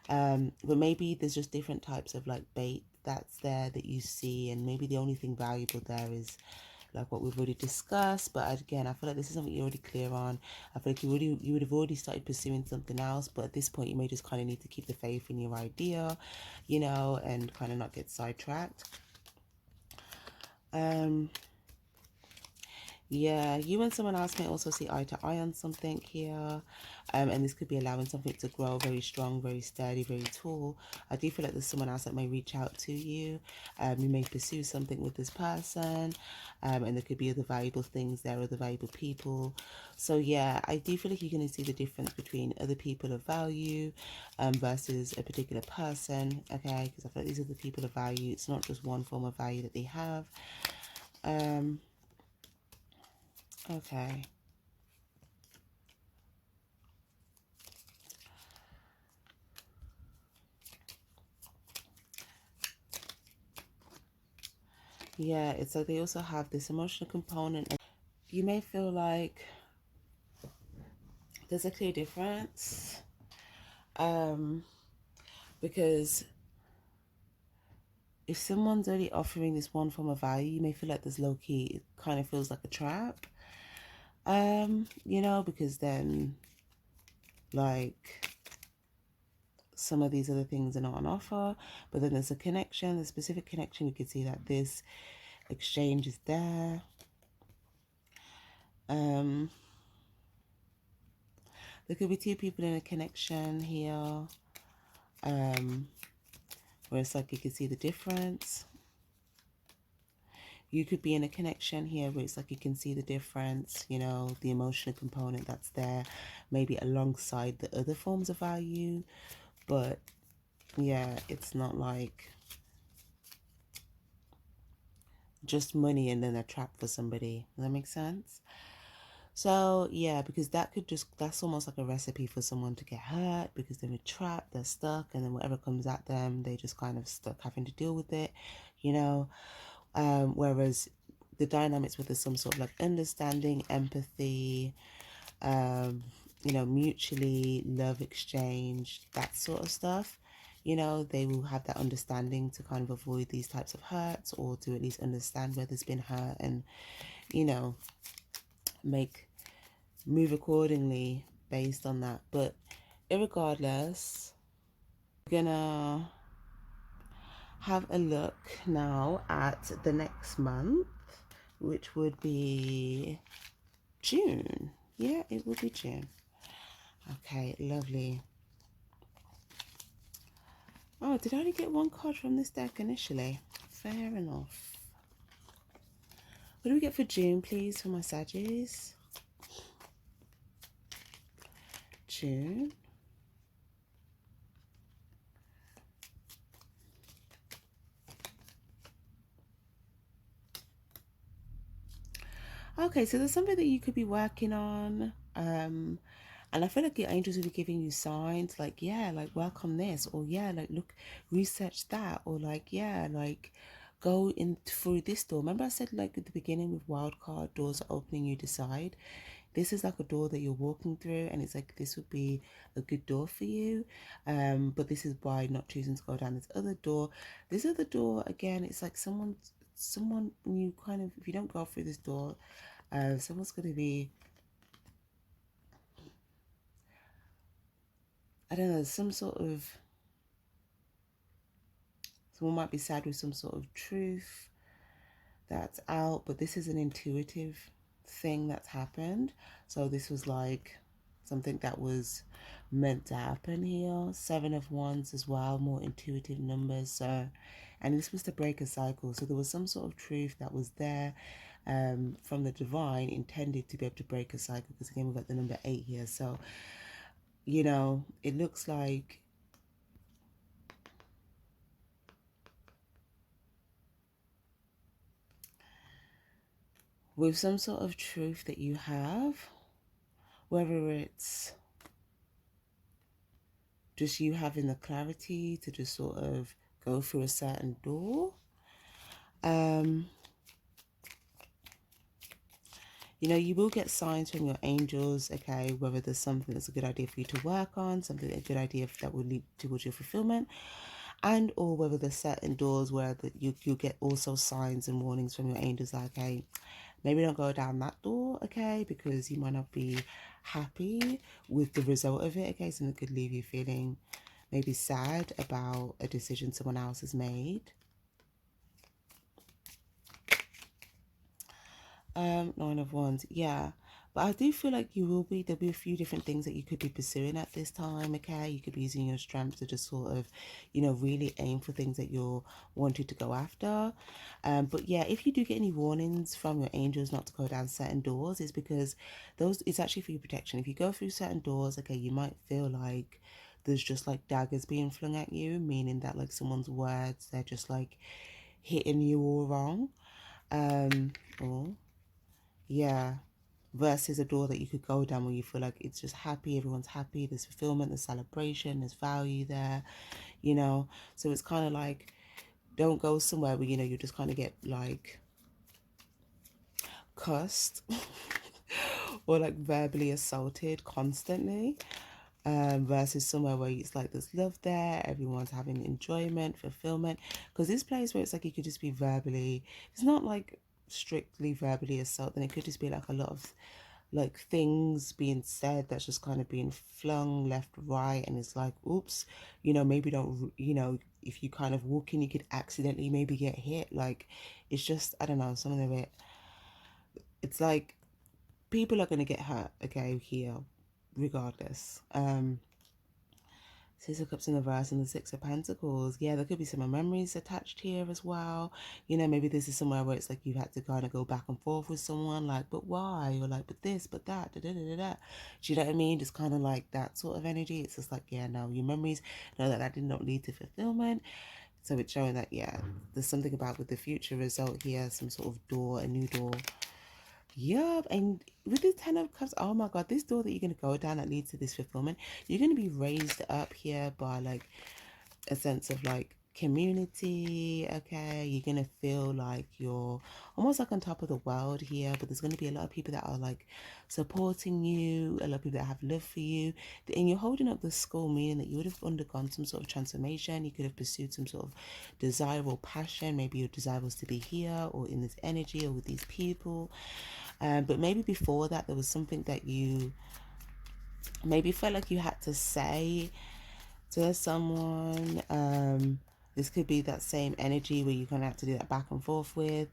But maybe there's just different types of like bait that's there that you see, and maybe the only thing valuable there is like what we've already discussed. But again, I feel like this is something you're already clear on. I feel like you would have already started pursuing something else, but at this point you may just kind of need to keep the faith in your idea, you know, and kind of not get sidetracked. Yeah, you and someone else may also see eye to eye on something here. And this could be allowing something to grow very strong, very sturdy, very tall. I do feel like there's someone else that may reach out to you. You may pursue something with this person. And there could be other valuable things there, other valuable people. So yeah, I do feel like you're going to see the difference between other people of value versus a particular person. Okay, because I feel like these are the people of value. It's not just one form of value that they have. Okay. Yeah, it's like they also have this emotional component. You may feel like there's a clear difference because if someone's only offering this one form of value, you may feel like this low-key, it kind of feels like a trap, you know, because then like some of these other things are not on offer, but then there's a connection, a specific connection. You can see that this exchange is there. There could be two people in a connection here, where it's like you can see the difference. You could be in a connection here where it's like you can see the difference, you know, the emotional component that's there, maybe alongside the other forms of value. But yeah, it's not like just money and then a trap for somebody. Does that make sense? So yeah, because that could just, that's almost like a recipe for someone to get hurt because they're trapped, they're stuck, and then whatever comes at them, they just kind of stuck having to deal with it, you know. Whereas the dynamics with some sort of like understanding, empathy, you know, mutually love exchange, that sort of stuff, you know, they will have that understanding to kind of avoid these types of hurts, or to at least understand where there's been hurt and, you know, move accordingly based on that. But irregardless, we're gonna have a look now at the next month, which would be June. Yeah, it will be June. Okay, lovely. Oh, did I only get one card from this deck initially? Fair enough. What do we get for June, please, for my Saggies? June. Okay, so there's something that you could be working on. And I feel like your angels will be giving you signs like, yeah, like work on this, or yeah, like look, research that, or like, yeah, like go in through this door. Remember I said like at the beginning with wild card, doors are opening, you decide. This is like a door that you're walking through, and it's like this would be a good door for you. But this is why not choosing to go down this other door. This other door, again, it's like someone you kind of, if you don't go through this door, someone's going to be, I don't know, some sort of, someone might be sad with some sort of truth that's out, but this is an intuitive thing that's happened. So this was like something that was meant to happen here. 7 of Wands as well, more intuitive numbers. So, and this was to break a cycle. So there was some sort of truth that was there from the divine, intended to be able to break a cycle, because again we've got the number 8 here. So, you know, it looks like with some sort of truth that you have, whether it's just you having the clarity to just sort of go through a certain door, you know, you will get signs from your angels, okay, whether there's something that's a good idea for you to work on, something a good idea that will lead towards your fulfillment. and or whether there's certain doors where you get also signs and warnings from your angels like, hey, maybe don't go down that door, okay, because you might not be happy with the result of it, okay. Something could leave you feeling maybe sad about a decision someone else has made. Nine of Wands, yeah. But I do feel like there'll be a few different things that you could be pursuing at this time, okay? You could be using your strength to just sort of, really aim for things that you're wanting to go after. But yeah, if you do get any warnings from your angels not to go down certain doors, it's because it's actually for your protection. If you go through certain doors, okay, you might feel like there's just like daggers being flung at you, meaning that like someone's words, they're just like hitting you all wrong. Or yeah, versus a door that you could go down where you feel like it's just happy, everyone's happy, there's fulfillment, there's celebration, there's value there, So it's kind of like, don't go somewhere where, you just kind of get like cussed or like verbally assaulted constantly. Versus somewhere where it's like there's love there, everyone's having enjoyment, fulfillment. Because this place where it's like you could just be verbally, it's not like strictly verbally assault, then it could just be like a lot of like things being said that's just kind of being flung left, right, and it's like, oops, maybe don't, if you kind of walk in, you could accidentally maybe get hit. Like, it's just, I don't know, something of it. It's like people are gonna get hurt, okay, here, regardless. Six of Cups in the reverse and the Six of Pentacles. Yeah, there could be some memories attached here as well. Maybe this is somewhere where it's like you've had to kind of go back and forth with someone, like, but why? Or like, but this, but that, da da da da da. Do you know what I mean? Just kind of like that sort of energy. It's just like, yeah, no, your memories know that did not lead to fulfillment. So it's showing that, yeah, there's something about with the future result here, some sort of door, a new door. Yup, and with the Ten of Cups, oh my God, this door that you're going to go down that leads to this fulfillment, you're going to be raised up here by like a sense of like community, okay? You're going to feel like you're almost like on top of the world here, but there's going to be a lot of people that are like supporting you, a lot of people that have love for you, and you're holding up the skull, meaning that you would have undergone some sort of transformation. You could have pursued some sort of desire or passion. Maybe your desire was to be here or in this energy or with these people. But maybe before that, there was something that you maybe felt like you had to say to someone. This could be that same energy where you kind of have to do that back and forth with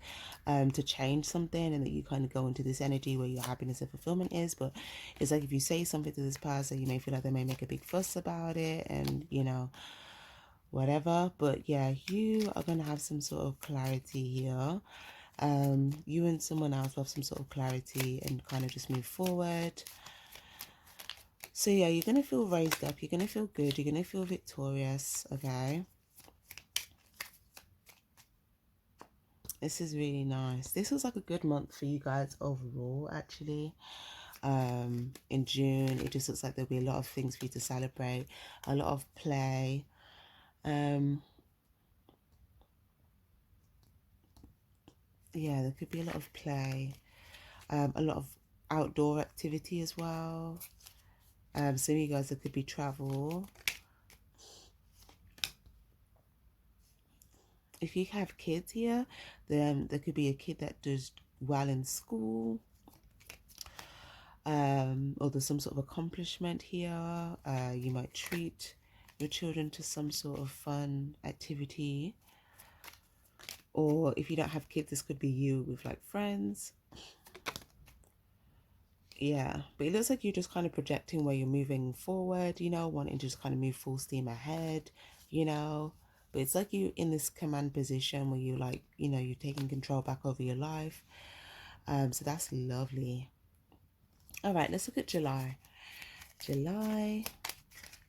to change something, and that you kind of go into this energy where your happiness and fulfillment is. But it's like if you say something to this person, you may feel like they may make a big fuss about it, and whatever. But yeah, you are going to have some sort of clarity here. You and someone else will have some sort of clarity and kind of just move forward. So yeah, you're going to feel raised up, you're going to feel good, you're going to feel victorious, okay? This is really nice. This was like a good month for you guys overall, actually. In June, it just looks like there'll be a lot of things for you to celebrate, a lot of play. Yeah, there could be a lot of play, a lot of outdoor activity as well. Some of you guys, there could be travel. If you have kids here, then there could be a kid that does well in school, or there's some sort of accomplishment here. You might treat your children to some sort of fun activity, or if you don't have kids, this could be you with like friends. Yeah, but it looks like you're just kind of projecting where you're moving forward, wanting to just kind of move full steam ahead, but it's like you in this command position where you like, you're taking control back over your life. So that's lovely. All right, let's look at July. July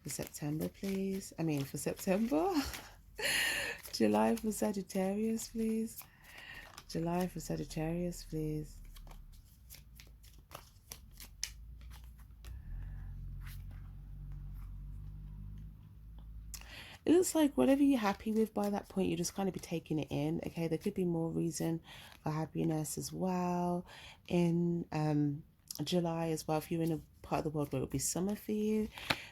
for September, please. I mean, for September. July for Sagittarius, please. July for Sagittarius, please. It looks like whatever you're happy with by that point, you're just kind of be taking it in. Okay, there could be more reason for happiness as well in July as well. If you're in a part of the world where it would be summer for you,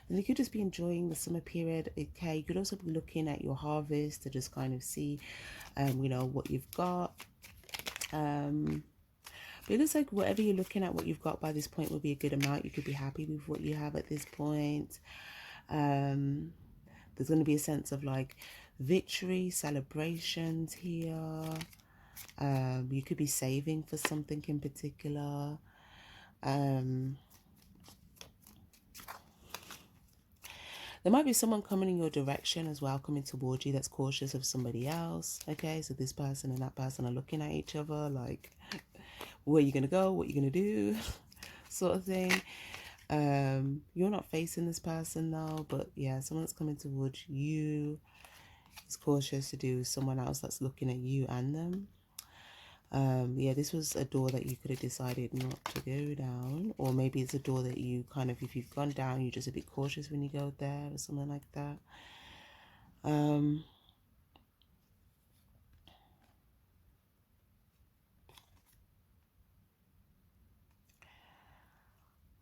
then you could just be enjoying the summer period. Okay, you could also be looking at your harvest to just kind of see, you know, what you've got. But it looks like whatever you're looking at, what you've got by this point will be a good amount. You could be happy with what you have at this point. There's going to be a sense of like victory, celebrations here. You could be saving for something in particular. There might be someone coming in your direction as well, coming towards you, that's cautious of somebody else. Okay, so this person and that person are looking at each other like, where are you going to go? What are you going to do? Sort of thing. You're not facing this person though, but yeah, someone that's coming towards you is cautious to do someone else that's looking at you and them. Yeah, this was a door that you could have decided not to go down, or maybe it's a door that you kind of, if you've gone down, you're just a bit cautious when you go there or something like that.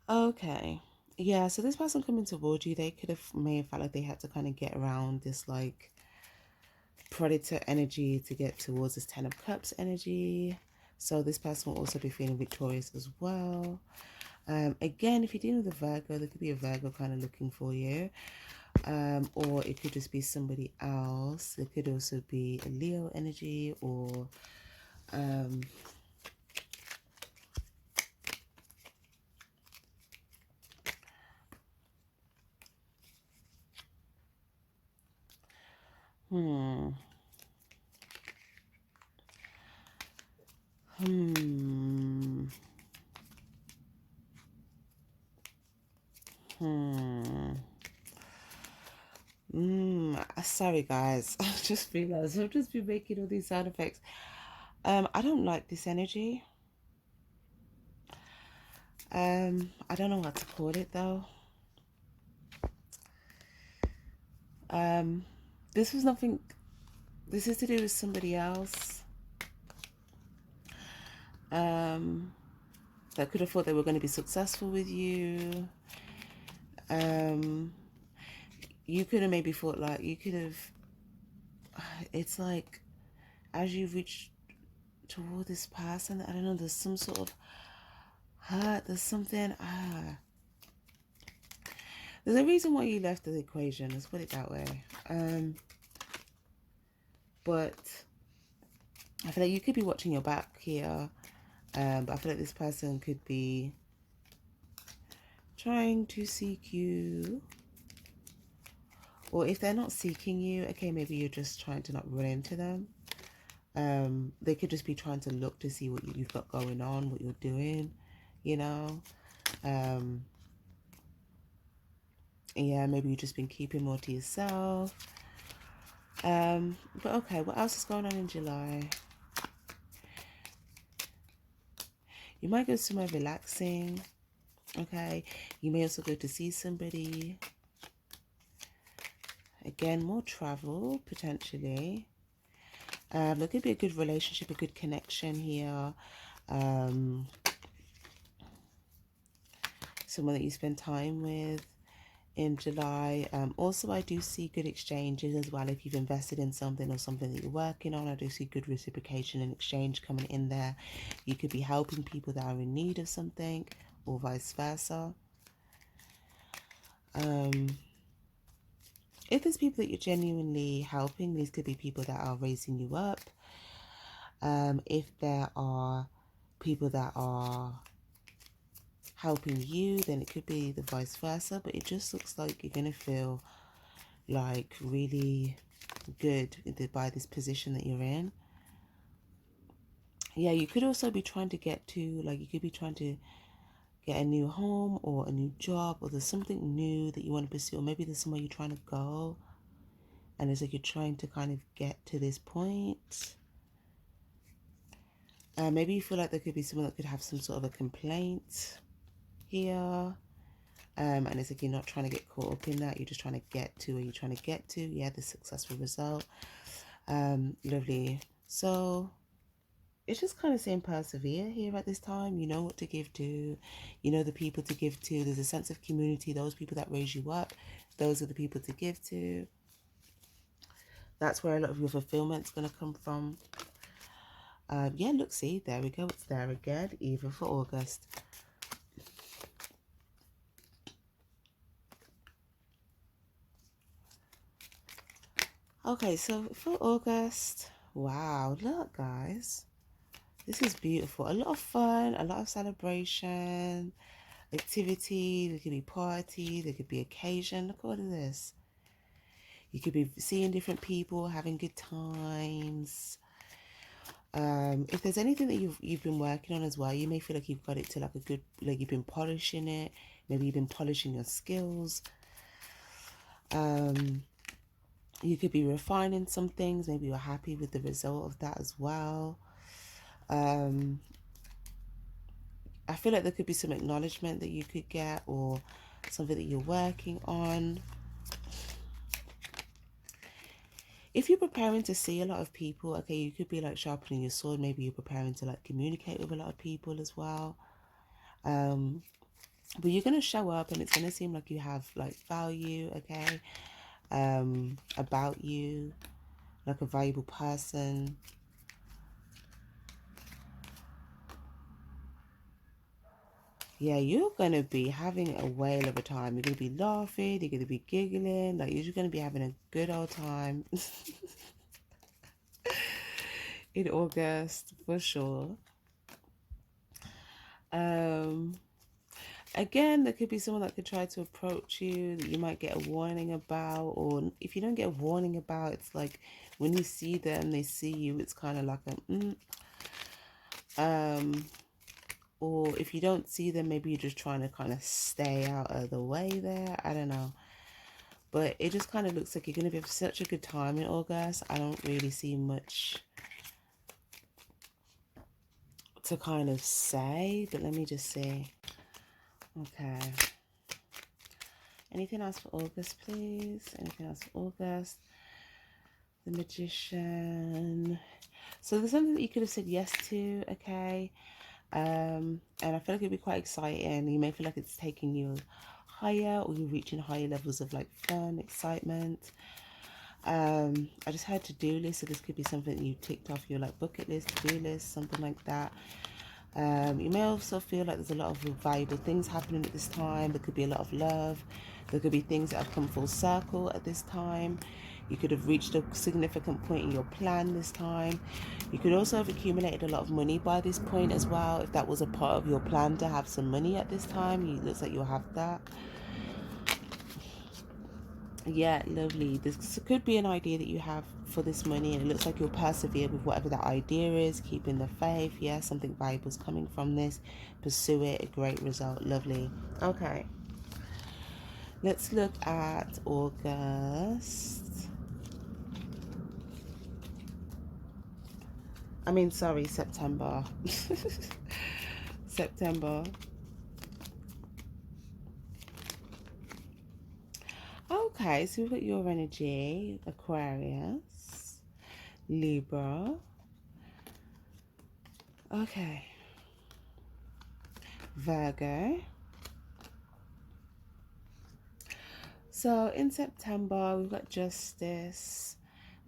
Okay. Yeah, so this person coming towards you, they could have may have felt like they had to kind of get around this like predator energy to get towards this 10 of Cups energy. So this person will also be feeling victorious as well. Again, if you're dealing with a Virgo, there could be a Virgo kind of looking for you. Or it could just be somebody else. It could also be a Leo energy, or hmm. Hmm. Hmm. Sorry guys. I just realized I've just been making all these sound effects. I don't like this energy. I don't know what to call it though. This was nothing, this is to do with somebody else. That could have thought they were going to be successful with you. You could have maybe thought like, you could have, it's like, as you reach toward this person, I don't know, there's some sort of hurt, there's something, there's a reason why you left the equation, let's put it that way. But I feel like you could be watching your back here, but I feel like this person could be trying to seek you. Or if they're not seeking you, okay, maybe you're just trying to not run into them. They could just be trying to look to see what you've got going on, what you're doing, you know. Yeah, maybe you've just been keeping more to yourself. But okay, what else is going on in July? You might go somewhere relaxing. Okay, you may also go to see somebody. Again, more travel potentially. There could be a good relationship, a good connection here. Someone that you spend time with in July. Also, I do see good exchanges as well. If you've invested in something or something that you're working on, I do see good reciprocation and exchange coming in there. You could be helping people that are in need of something, or vice versa. If there's people that you're genuinely helping, these could be people that are raising you up. If there are people that are helping you, then it could be the vice versa. But it just looks like you're going to feel like really good by this position that you're in. Yeah, you could also be trying to get to, like, you could be trying to get a new home or a new job, or there's something new that you want to pursue, or maybe there's somewhere you're trying to go, and it's like you're trying to kind of get to this point. Maybe you feel like there could be someone that could have some sort of a complaint here. And it's like you're not trying to get caught up in that. You're just trying to get to where you're trying to get to. Yeah, the successful result. Lovely. So, it's just kind of saying persevere here at this time. You know what to give to, you know the people to give to. There's a sense of community. Those people that raise you up, those are the people to give to. That's where a lot of your fulfillment's going to come from. Yeah, look, see, there we go. It's there again, even for August. Okay, so for August, wow, look, guys. This is beautiful. A lot of fun, a lot of celebration, activity. There could be party, there could be occasion. Look at all of this. You could be seeing different people, having good times. If there's anything that you've been working on as well, you may feel like you've got it to like a good, like you've been polishing it. Maybe you've been polishing your skills. You could be refining some things. Maybe you're happy with the result of that as well. I feel like there could be some acknowledgement that you could get, or something that you're working on. If you're preparing to see a lot of people, okay, you could be like sharpening your sword. Maybe you're preparing to like communicate with a lot of people as well. But you're going to show up and it's going to seem like you have like value, okay, about you, like a valuable person. Yeah, you're going to be having a whale of a time. You're going to be laughing, you're going to be giggling, like you're just going to be having a good old time in August for sure. Again, there could be someone that could try to approach you that you might get a warning about, or if you don't get a warning about, it's like when you see them, they see you, it's kind of like a or if you don't see them, maybe you're just trying to kind of stay out of the way there. I don't know. But it just kind of looks like you're going to have such a good time in August. I don't really see much to kind of say, but let me just see. Okay. Anything else for August, please? Anything else for August? The Magician. So there's something that you could have said yes to, okay? And I feel like it'd be quite exciting. You may feel like it's taking you higher, or you're reaching higher levels of like fun, excitement. I just had to-do list, so this could be something you ticked off your like bucket list, to-do list, something like that. You may also feel like there's a lot of valuable things happening at this time. There could be a lot of love. There could be things that have come full circle at this time. You could have reached a significant point in your plan this time. You could also have accumulated a lot of money by this point as well. If that was a part of your plan to have some money at this time, it looks like you'll have that. Yeah, lovely. This could be an idea that you have for this money, and it looks like you'll persevere with whatever that idea is, keeping the faith. Yeah, something valuable is coming from this. Pursue it, a great result. Lovely. Okay, let's look at August. Sorry, September. September. Okay, so we've got your energy, Aquarius, Libra. Okay, Virgo. So in September, we've got Justice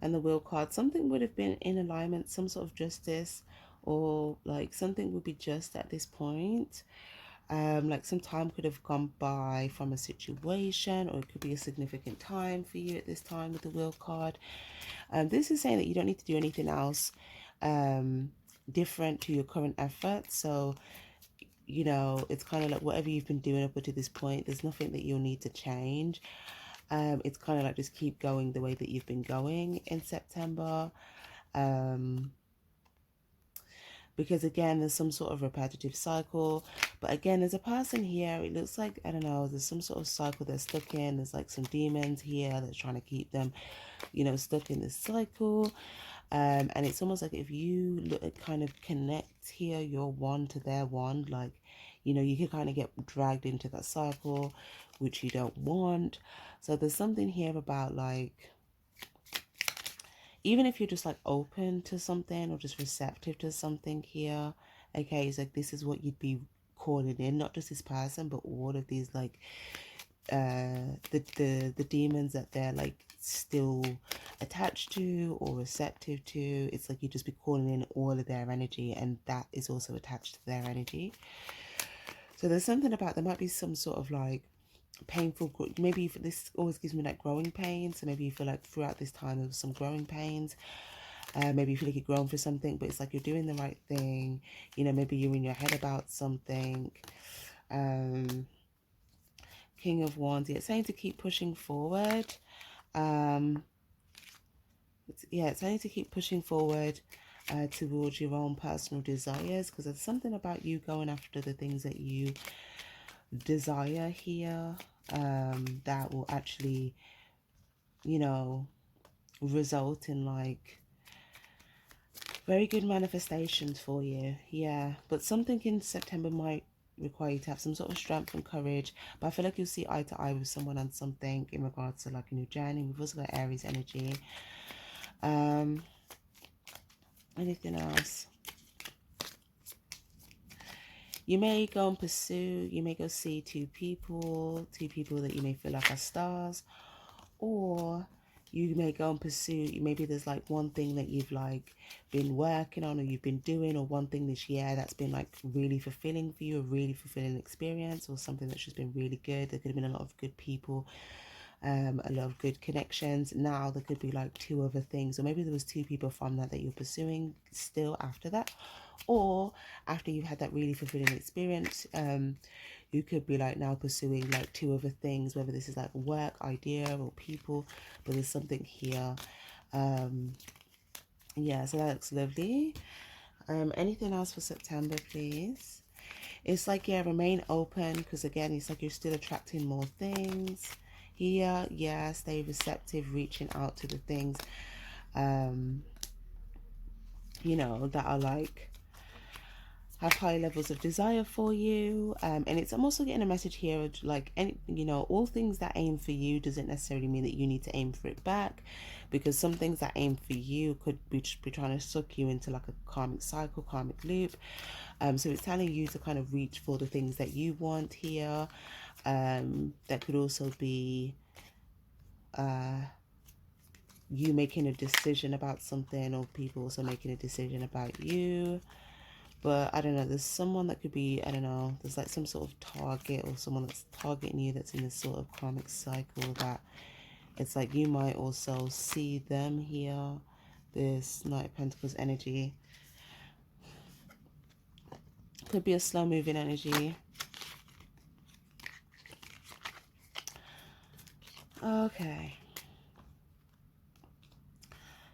and the Wheel card. Something would have been in alignment, some sort of justice, or like something would be just at this point. Like some time could have gone by from a situation, or it could be a significant time for you at this time with the Wheel card. This is saying that you don't need to do anything else different to your current effort. So you know, it's kind of like whatever you've been doing up to this point, there's nothing that you'll need to change. It's kind of like just keep going the way that you've been going in September. Because again, there's some sort of repetitive cycle. But again, there's a person here, it looks like, I don't know, there's some sort of cycle they're stuck in. There's like some demons here that's trying to keep them, you know, stuck in this cycle. And it's almost like if you look at kind of connect here your one to their one, like, you know, you can kind of get dragged into that cycle, which you don't want. So there's something here about like, even if you're just like open to something or just receptive to something here, okay, it's like this is what you'd be calling in, not just this person, but all of these like the demons that they're like still attached to or receptive to. It's like you just be calling in all of their energy, and that is also attached to their energy. So there's something about, there might be some sort of like painful, maybe this always gives me like growing pains, so maybe you feel like throughout this time there was some growing pains. Maybe you feel like you're growing for something, but it's like you're doing the right thing, you know, maybe you're in your head about something. King of Wands, yeah, it's saying to keep pushing forward. It's saying to keep pushing forward towards your own personal desires, because there's something about you going after the things that you desire here, that will actually, you know, result in like very good manifestations for you. Yeah, but something in September might require you to have some sort of strength and courage, but I feel like you'll see eye to eye with someone on something in regards to like a new journey. We've also got Aries energy. Anything else? You may go and pursue, you may go see two people that you may feel like are stars, or you may go and pursue, maybe there's like one thing that you've like been working on or you've been doing, or one thing this year that's been like really fulfilling for you, a really fulfilling experience, or something that's just been really good. There could have been a lot of good people, a lot of good connections. Now there could be like two other things, or maybe there was two people from that you're pursuing still after that, or after you've had that really fulfilling experience, you could be like now pursuing like two other things, whether this is like work, idea, or people, but there's something here. Yeah, so that looks lovely. Anything else for September, please? It's like, yeah, remain open, because again, it's like you're still attracting more things here. Yeah, stay receptive, reaching out to the things, you know, that are like have high levels of desire for you. And I'm also getting a message here of like, any, you know, all things that aim for you doesn't necessarily mean that you need to aim for it back, because some things that aim for you could be just be trying to suck you into like a karmic cycle, karmic loop. So it's telling you to kind of reach for the things that you want here. That could also be you making a decision about something, or people also making a decision about you. But I don't know, there's someone that could be, I don't know, there's like some sort of target, or someone that's targeting you that's in this sort of karmic cycle, that it's like you might also see them here. This Knight of Pentacles energy could be a slow moving energy. Okay.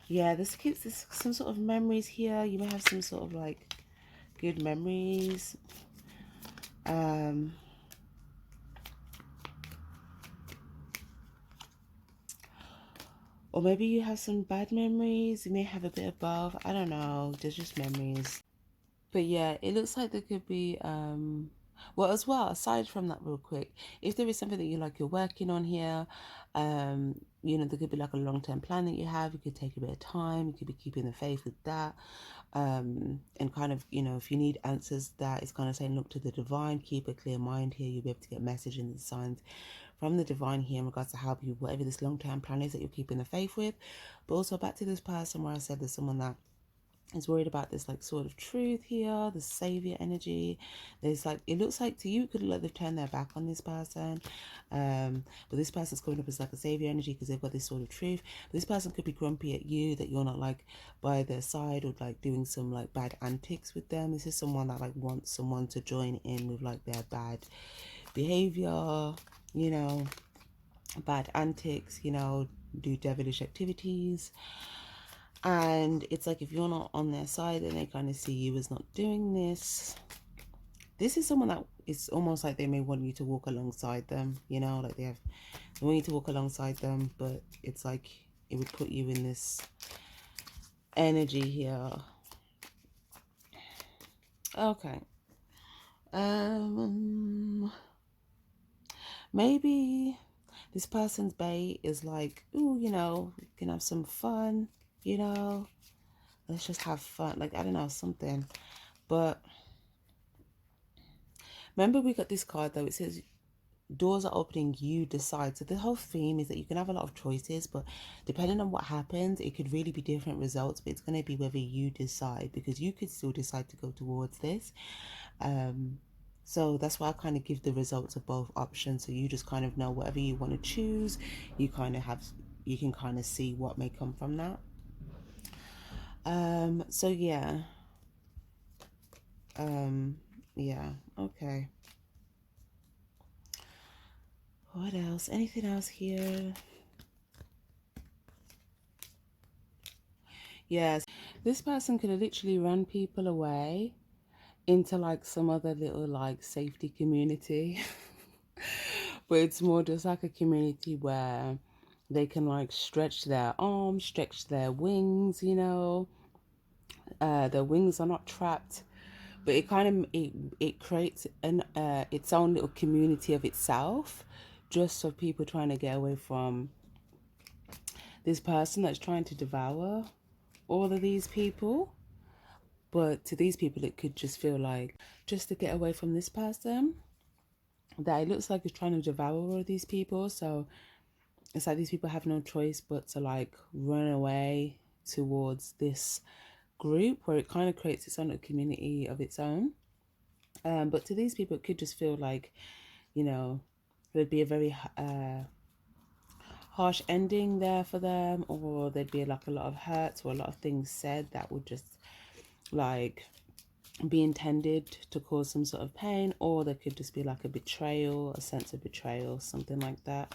Yeah, this keeps this some sort of memories here. You may have some sort of like good memories. Or maybe you have some bad memories. You may have a bit of both. I don't know. There's just memories. But yeah, it looks like there could be well, as well, aside from that, real quick, if there is something that you like you're working on here, you know, there could be like a long-term plan that you have. You could take a bit of time, you could be keeping the faith with that. And kind of, you know, if you need answers, that is kind of saying look to the divine, keep a clear mind here. You'll be able to get messages and signs from the divine here in regards to help you, whatever this long-term plan is that you're keeping the faith with. But also back to this person where I said there's someone that is worried about this like sort of truth here, the savior energy. There's like, it looks like to you it could look like they've turned their back on this person, but this person's coming up as like a savior energy because they've got this sort of truth. But this person could be grumpy at you that you're not like by their side, or like doing some like bad antics with them. This is someone that like wants someone to join in with like their bad behavior, you know, bad antics, you know, do devilish activities. And it's like if you're not on their side, then they kind of see you as not doing this. This is someone that it's almost like they may want you to walk alongside them, you know, like they want you to walk alongside them, but it's like it would put you in this energy here. Okay. Maybe this person's bait is like, ooh, you know, you can have some fun. you know, let's just have fun. Like, I don't know, something. But remember, we got this card though. It says doors are opening, you decide. So the whole theme is that you can have a lot of choices, but depending on what happens, it could really be different results. But it's going to be whether you decide, because you could still decide to go towards this. So that's why I kind of give the results of both options, so you just kind of know whatever you want to choose. You kind of have, you can kind of see what may come from that. So yeah. Yeah, okay. What else? Anything else here? Yes, this person could literally run people away into like some other little like safety community. But it's more just like a community where they can like stretch their arms, stretch their wings, you know. Their wings are not trapped, but it kind of it creates an its own little community of itself, just of people trying to get away from this person that's trying to devour all of these people. But to these people, it could just feel like just to get away from this person that it looks like it's trying to devour all of these people. So it's like these people have no choice but to like run away towards this group where it kind of creates its own community of its own. But to these people, it could just feel like, you know, there'd be a very harsh ending there for them, or there'd be like a lot of hurts or a lot of things said that would just like be intended to cause some sort of pain, or there could just be like a betrayal, a sense of betrayal, something like that.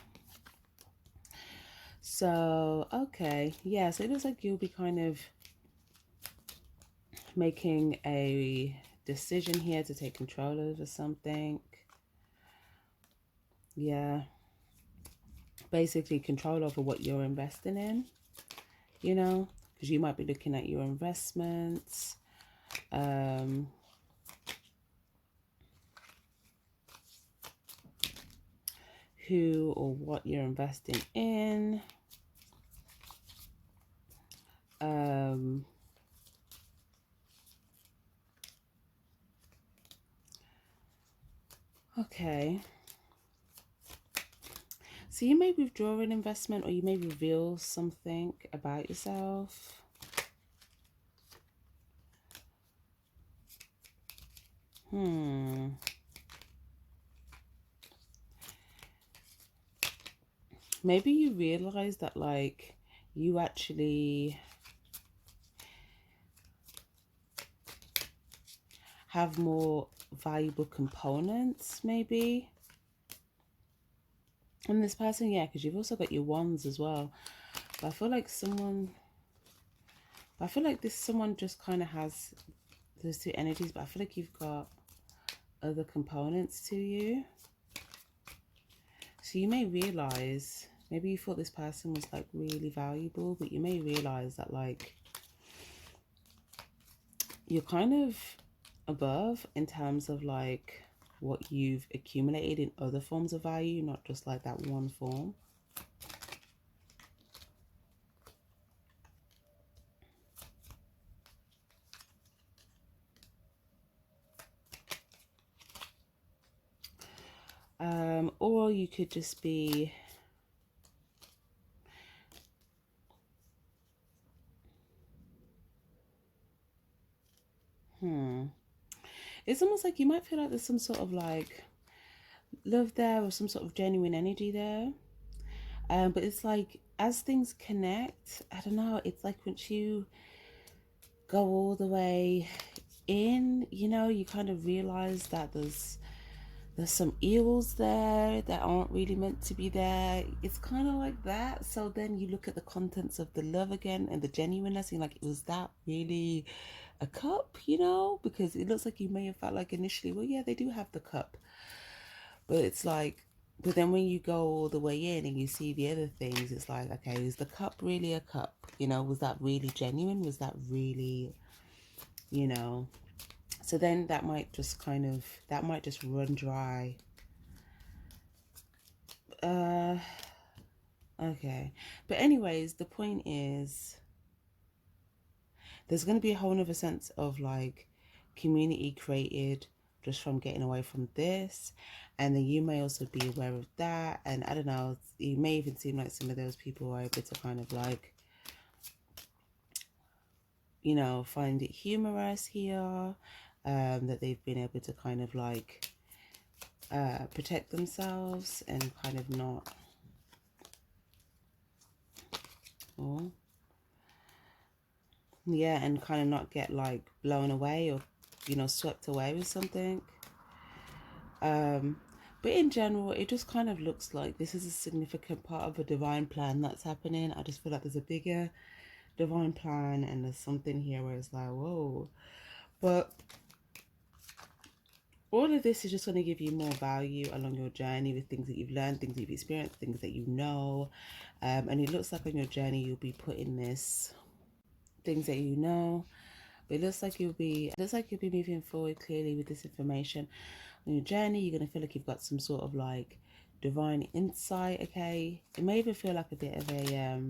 So, okay, yeah, so it looks like you'll be kind of making a decision here to take control over something. Yeah, basically control over what you're investing in, you know, because you might be looking at your investments, who or what you're investing in. Okay. So you may withdraw an investment, or you may reveal something about yourself. Maybe you realize that like you actually have more valuable components, maybe. And this person, yeah, because you've also got your wands as well. But I feel like this someone just kind of has those two energies, but I feel like you've got other components to you. So you may realize, maybe you thought this person was like really valuable, but you may realize that like you're kind of above in terms of like what you've accumulated in other forms of value, not just like that one form. Or you could just be it's almost like you might feel like there's some sort of like love there, or some sort of genuine energy there. But it's like as things connect, I don't know, it's like once you go all the way in, you know, you kind of realize that there's some evils there that aren't really meant to be there. It's kind of like that. So then you look at the contents of the love again and the genuineness, and you're like, was that really a cup, you know? Because it looks like you may have felt like initially, well, yeah, they do have the cup. But it's like, but then when you go all the way in and you see the other things, it's like, okay, is the cup really a cup? You know, was that really genuine? Was that really, you know? So then that might just kind of, that might just run dry. Okay. But anyways, the point is, There's going to be a whole other sense of like community created just from getting away from this, and then you may also be aware of that. And I don't know, you may even seem like some of those people are able to kind of like, you know, find it humorous here, that they've been able to kind of like protect themselves and kind of not, oh yeah, and kind of not get like blown away or, you know, swept away with something. But in general, it just kind of looks like this is a significant part of a divine plan that's happening. I just feel like there's a bigger divine plan, and there's something here where it's like, whoa. But all of this is just going to give you more value along your journey with things that you've learned, things that you've experienced, things that you know. And it looks like on your journey you'll be putting this, things that you know. But it looks like you'll be moving forward clearly with this information on your journey. You're going to feel like you've got some sort of like divine insight. Okay, it may even feel like a bit of a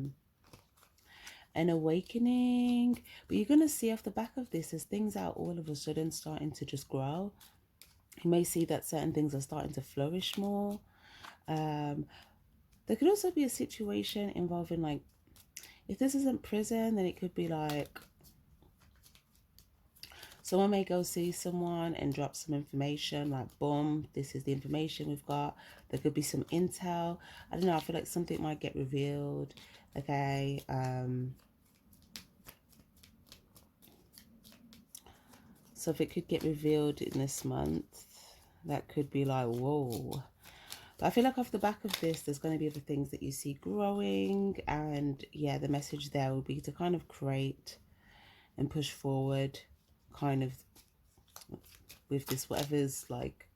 an awakening, but you're going to see off the back of this as things are all of a sudden starting to just grow. You may see that certain things are starting to flourish more. There could also be a situation involving like, if this isn't prison, then it could be like someone may go see someone and drop some information like, boom, this is the information we've got. There could be some intel. I don't know, I feel like something might get revealed. Okay. So if it could get revealed in this month, that could be like, whoa. But I feel like off the back of this, there's going to be other things that you see growing. And yeah, the message there will be to kind of create and push forward kind of with this, whatever's like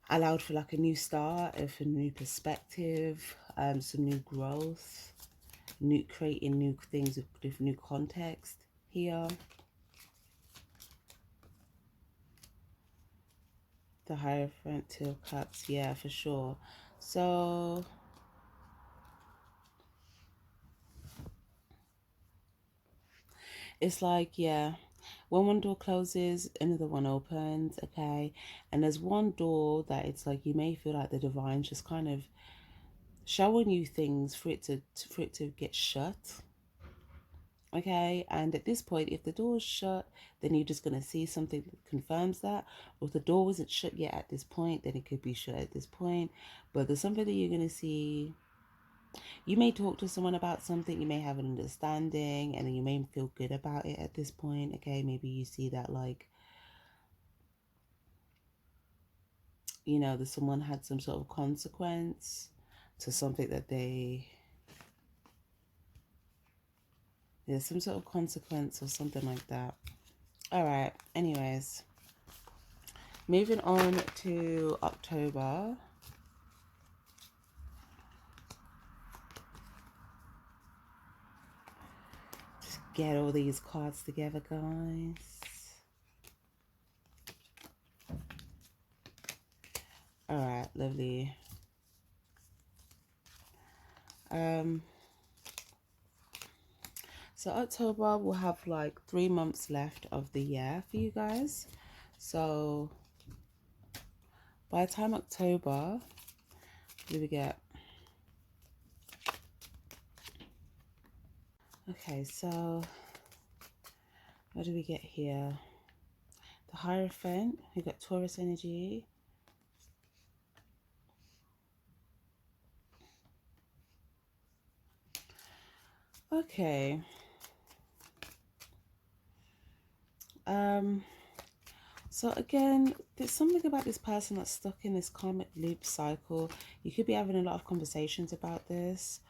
allowed for like a new start, of a new perspective, some new growth, creating new things with new context here. The Hierophant, Two of Cups, yeah, for sure. So it's like, yeah, when one door closes, another one opens, okay? And there's one door that it's like you may feel like the divine's just kind of showing you things for it to get shut. Okay, and at this point, if the door is shut, then you're just going to see something that confirms that. Or if the door wasn't shut yet at this point, then it could be shut at this point. But there's something that you're going to see. You may talk to someone about something, you may have an understanding, and then you may feel good about it at this point. Okay, maybe you see that like, you know, that someone had some sort of consequence to something that there's some sort of consequence or something like that. All right, anyways, moving on to October. Just get all these cards together, guys. All right, lovely. So October will have like 3 months left of the year for you guys. So by the time October, what do we get? Okay, so what do we get here? The Hierophant, we got Taurus energy. Okay. So again, there's something about this person that's stuck in this karmic loop cycle. You could be having a lot of conversations about this,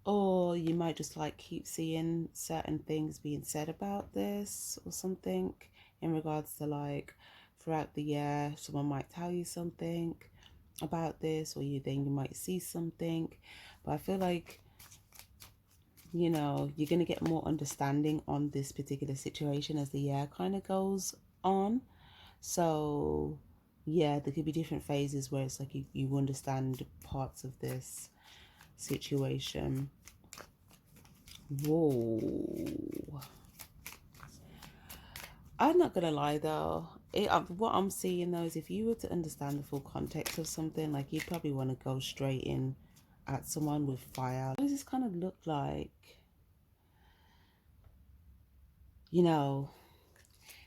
or you might just like keep seeing certain things being said about this or something in regards to like throughout the year, someone might tell you something about this, or you might see something. But I feel like, you know, you're going to get more understanding on this particular situation as the year kind of goes on. So yeah, there could be different phases where it's like you understand parts of this situation. Whoa. I'm not gonna lie though. What I'm seeing though is if you were to understand the full context of something, like you'd probably want to go straight in at someone with fire. What does this kind of look like? You know,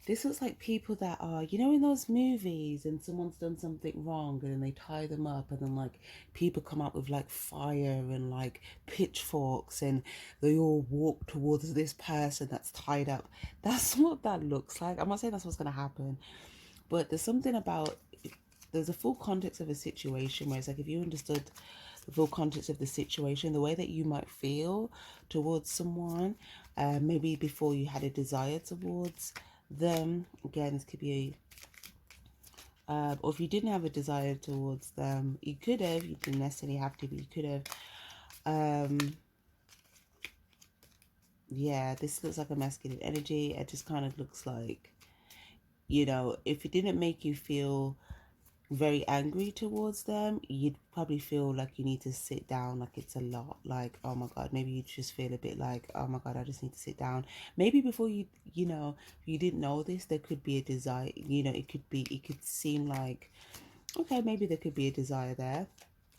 this looks like people that are, you know, in those movies and someone's done something wrong and then they tie them up and then like people come up with like fire and like pitchforks and they all walk towards this person that's tied up. That's what that looks like. I'm not saying that's what's going to happen, but there's something about, there's a full context of a situation where it's like if you understood the full context of the situation, the way that you might feel towards someone, maybe before you had a desire towards them. Again, this could be or if you didn't have a desire towards them, you could have. You didn't necessarily have to, but you could have. Yeah, this looks like a masculine energy. It just kind of looks like, you know, if it didn't make you feel very angry towards them, you'd probably feel like you need to sit down, like it's a lot, like, oh my god, maybe you just feel a bit like, oh my god, I just need to sit down. Maybe before you, you know, if you didn't know this, there could be a desire, you know, it could seem like, okay, maybe there could be a desire there,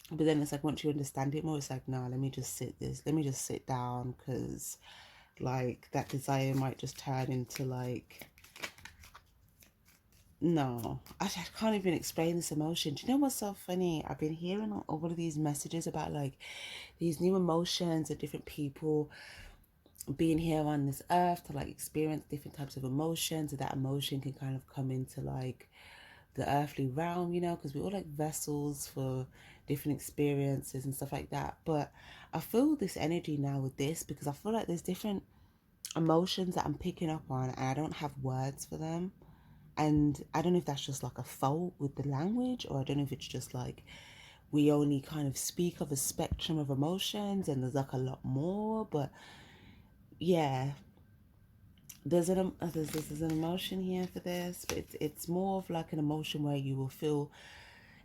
but then it's like once you understand it more, it's like, no, let me just sit down, because like that desire might just turn into like, no, I can't even explain this emotion. Do you know what's so funny? I've been hearing all of these messages about like these new emotions and different people being here on this earth to like experience different types of emotions, and that emotion can kind of come into like the earthly realm, you know, because we're all like vessels for different experiences and stuff like that. But I feel this energy now with this because I feel like there's different emotions that I'm picking up on and I don't have words for them. And I don't know if that's just like a fault with the language, or I don't know if it's just like we only kind of speak of a spectrum of emotions and there's like a lot more. But yeah, there's an emotion here for this, but it's more of like an emotion where you will feel,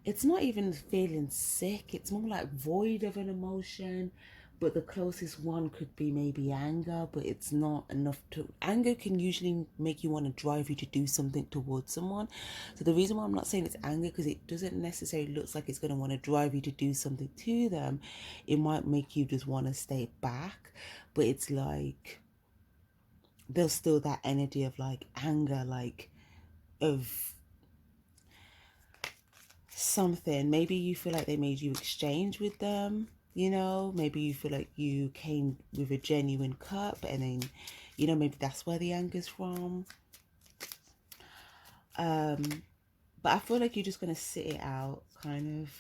it's not even feeling sick, it's more like void of an emotion. But the closest one could be maybe anger, but it's not enough to, anger can usually make you want to drive you to do something towards someone. So the reason why I'm not saying it's anger, because it doesn't necessarily look like it's going to want to drive you to do something to them. It might make you just want to stay back, but it's like there's still that energy of like anger, like of something. Maybe you feel like they made you exchange with them, you know, maybe you feel like you came with a genuine cup and then, you know, maybe that's where the anger's from. But I feel like you're just gonna sit it out, kind of.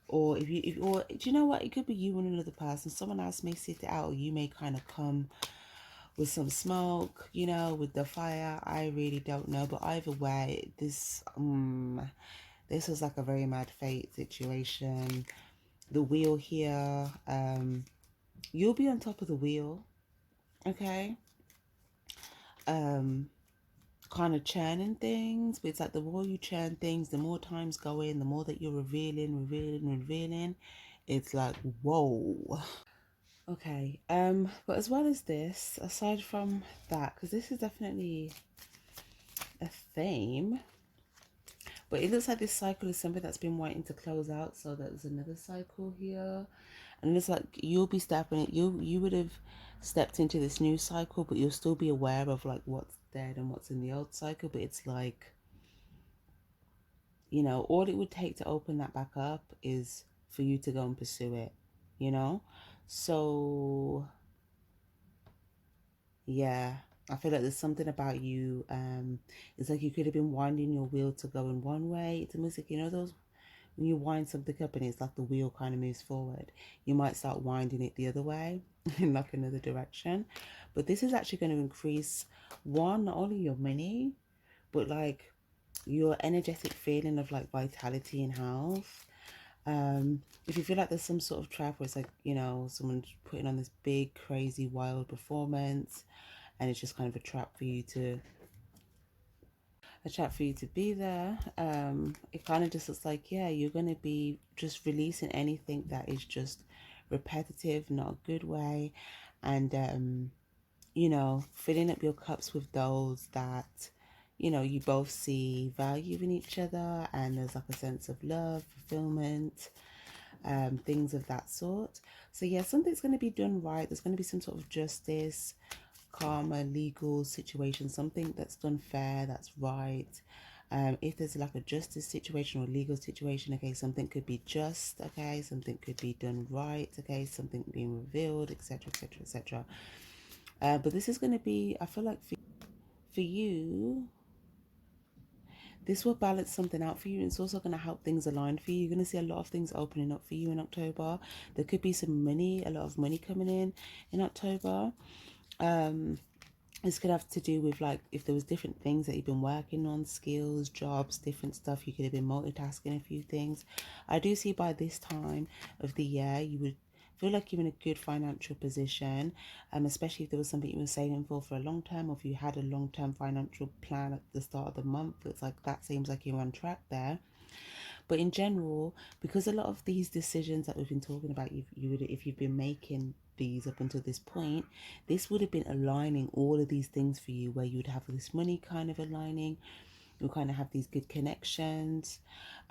Or or do you know what, it could be you and another person, someone else may sit it out, or you may kind of come with some smoke, you know, with the fire. I really don't know, but either way, this was like a very mad fate situation. The wheel here, you'll be on top of the wheel, okay? um Kind of churning things, but it's like the more you churn things, the more times go in, the more that you're revealing. It's like, whoa. Okay, but as well as this, aside from that, because this is definitely a theme, but it looks like this cycle is something that's been waiting to close out, so there's another cycle here. And it's like you'll be stepping it, you would have stepped into this new cycle, but you'll still be aware of like what's dead and what's in the old cycle. But it's like, you know, all it would take to open that back up is for you to go and pursue it, you know. So yeah, I feel like there's something about you, it's like you could have been winding your wheel to go in one way. It's almost like, you know, those when you wind something up and it's like the wheel kind of moves forward, you might start winding it the other way in like another direction. But this is actually going to increase, one, not only your money, but like your energetic feeling of like vitality and health. If you feel like there's some sort of trap where it's like, you know, someone's putting on this big crazy wild performance and it's just kind of a chat for you to be there. It kind of just looks like, yeah, you're going to be just releasing anything that is just repetitive, not a good way. And, you know, filling up your cups with those that, you both see value in each other, and there's like a sense of love, fulfillment, things of that sort. So yeah, something's going to be done right. There's going to be some sort of justice, karma, legal situation, something that's done fair, that's right. If there's like a justice situation or legal situation, okay, something could be just, okay, something could be done right, okay, something being revealed, etc., etc., etc. But this is going to be, I feel like for you, this will balance something out for you. It's also going to help things align for you. You're going to see a lot of things opening up for you in October. There could be some money, a lot of money coming in October. This could have to do with like if there was different things that you've been working on, skills, jobs, different stuff. You could have been multitasking a few things. I do see by this time of the year you would feel like you're in a good financial position, especially if there was something you were saving for a long term, or if you had a long-term financial plan at the start of the month. It's like that seems like you're on track there. But in general, because a lot of these decisions that we've been talking about, if you've been making these up until this point, this would have been aligning all of these things for you, where you would have this money kind of aligning, you'll kind of have these good connections,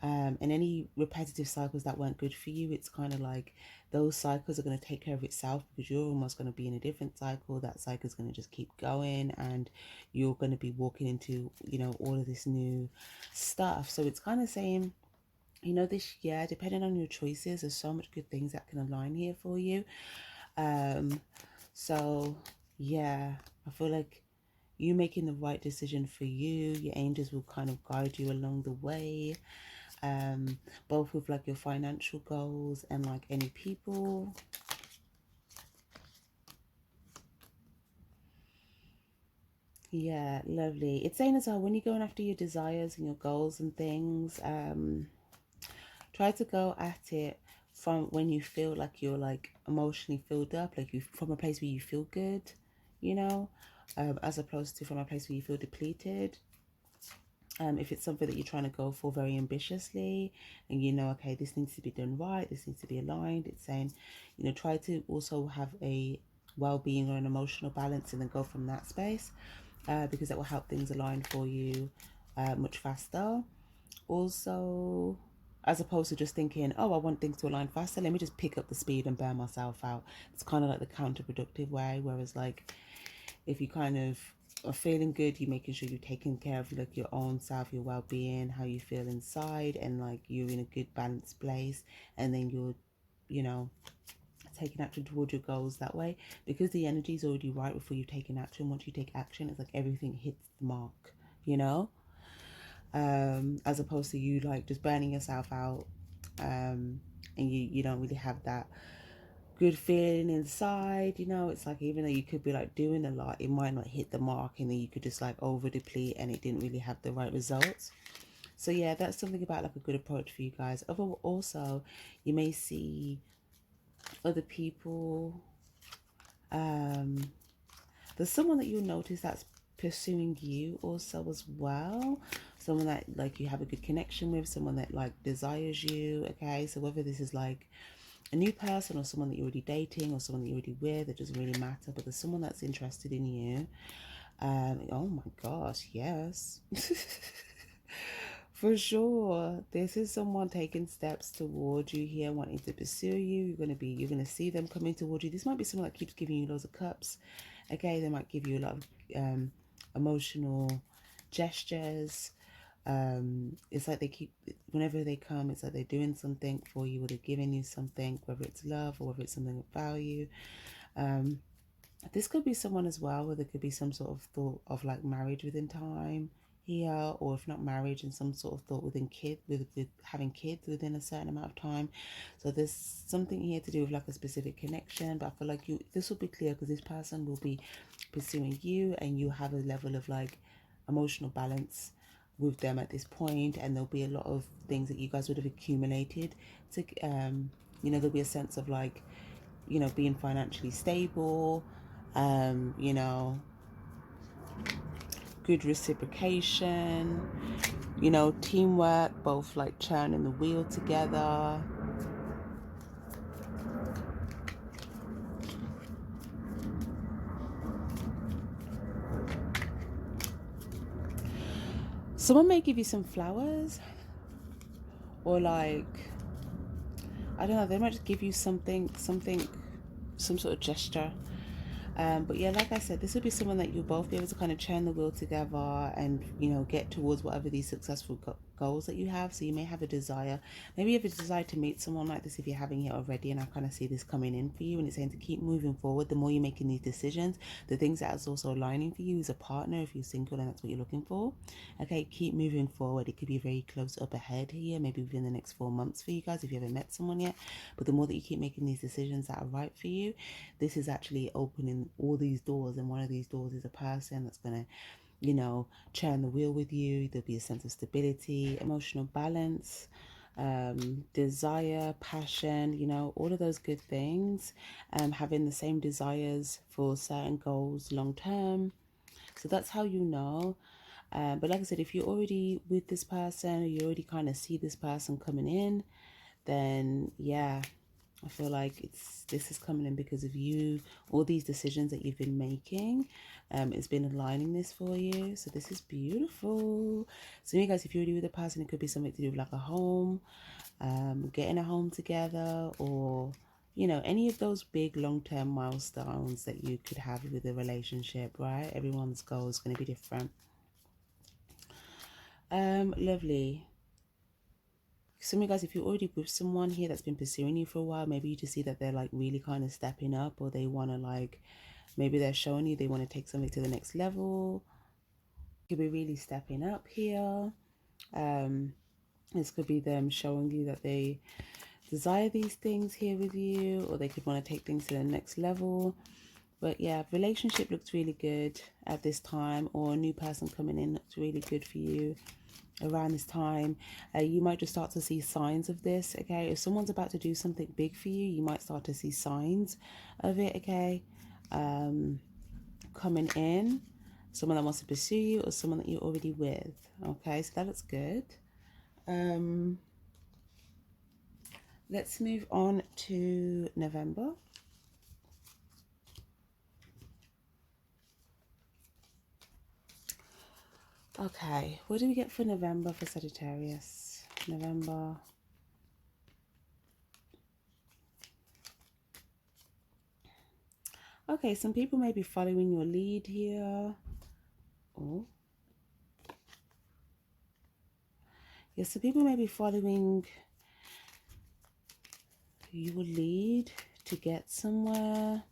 and any repetitive cycles that weren't good for you, it's kind of like those cycles are going to take care of itself, because you're almost going to be in a different cycle. That cycle is going to just keep going, and you're going to be walking into all of this new stuff. So it's kind of saying, this year, depending on your choices, there's so much good things that can align here for you. So yeah, I feel like you making the right decision for you, your angels will kind of guide you along the way, both with like your financial goals and like any people. Yeah, lovely. It's saying as well, when you're going after your desires and your goals and things, try to go at it from when you feel like you're like emotionally filled up, like you from a place where you feel good, as opposed to from a place where you feel depleted. If it's something that you're trying to go for very ambitiously, and okay, this needs to be done right, this needs to be aligned, it's saying, try to also have a well-being or an emotional balance, and then go from that space, because that will help things align for you much faster. Also, as opposed to just thinking, oh, I want things to align faster, let me just pick up the speed and burn myself out. It's kind of like the counterproductive way. Whereas like if you kind of are feeling good, you're making sure you're taking care of like your own self, your well-being, how you feel inside, and like you're in a good balanced place, and then you're taking action towards your goals that way, because the energy is already right before you've taken action. Once you take action, it's like everything hits the mark, as opposed to you like just burning yourself out, and you don't really have that good feeling inside. It's like, even though you could be like doing a lot, it might not hit the mark, and then you could just like over deplete, and it didn't really have the right results. So yeah, that's something about like a good approach for you guys. Also, you may see other people, there's someone that you'll notice that's pursuing you also as well, someone that like you have a good connection with, someone that like desires you. Okay, so whether this is like a new person or someone that you're already dating or someone that you're already with, it doesn't really matter, but there's someone that's interested in you. Oh my gosh, yes. For sure, this is someone taking steps towards you here, wanting to pursue you. You're gonna see them coming towards you. This might be someone that keeps giving you loads of cups. Okay, they might give you a lot of emotional gestures. It's like they keep, whenever they come, it's like they're doing something for you, or they're giving you something, whether it's love or whether it's something of value. This could be someone as well where there could be some sort of thought of like marriage within time here, or if not marriage, and some sort of thought within with having kids within a certain amount of time. So there's something here to do with like a specific connection, but I feel like this will be clear because this person will be pursuing you, and you have a level of like emotional balance with them at this point, and there'll be a lot of things that you guys would have accumulated to there'll be a sense of like being financially stable, you know, good reciprocation, teamwork, both like churning the wheel together. Someone may give you some flowers, or like, I don't know, they might just give you something, some sort of gesture. But yeah, like I said, this would be someone that you'll both be able to kind of churn the wheel together and, you know, get towards whatever these successful goals that you have. So you may have a desire, maybe you have a desire to meet someone like this if you're having it already. And I kind of see this coming in for you, and it's saying to keep moving forward. The more you're making these decisions, the things that is also aligning for you as a partner, if you're single and that's what you're looking for. Okay, keep moving forward. It could be very close up ahead here, maybe within the next 4 months for you guys if you haven't met someone yet. But the more that you keep making these decisions that are right for you, this is actually opening all these doors, and one of these doors is a person that's going to, you know, churn the wheel with you. There'll be a sense of stability, emotional balance, desire, passion, you know, all of those good things. Having the same desires for certain goals long term. So that's how you know. But like I said, if you're already with this person, or you already kind of see this person coming in, then yeah, I feel like this is coming in because of you. All these decisions that you've been making, it's been aligning this for you. So this is beautiful. So you guys, if you're already with a person, it could be something to do with like a home, getting a home together, or you know, any of those big long-term milestones that you could have with a relationship, right? Everyone's goal is going to be different. Lovely. Some of you guys, if you're already with someone here that's been pursuing you for a while, maybe you just see that they're like really kind of stepping up, or they want to like, maybe they're showing you they want to take something to the next level. Could be really stepping up here. This could be them showing you that they desire these things here with you, or they could want to take things to the next level. But yeah, relationship looks really good at this time, or a new person coming in looks really good for you around this time. You might just start to see signs of this. Okay, if someone's about to do something big for you, you might start to see signs of it. Okay, coming in, someone that wants to pursue you, or someone that you're already with. Okay, so that looks good. Let's move on to November. Okay, what do we get for November for Sagittarius? November. Okay, some people may be following your lead here. Oh. Yeah, so people may be following your lead to get somewhere,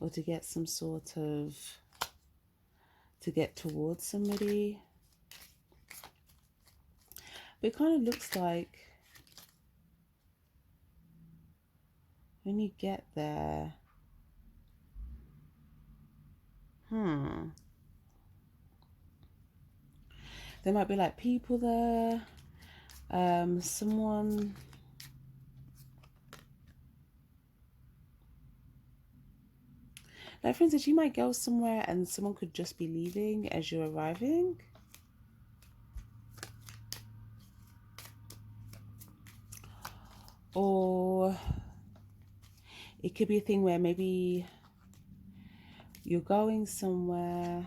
or to get some sort of, to get towards somebody. But it kind of looks like when you get there, there might be like people there, someone, like for instance, you might go somewhere and someone could just be leaving as you're arriving. Or it could be a thing where maybe you're going somewhere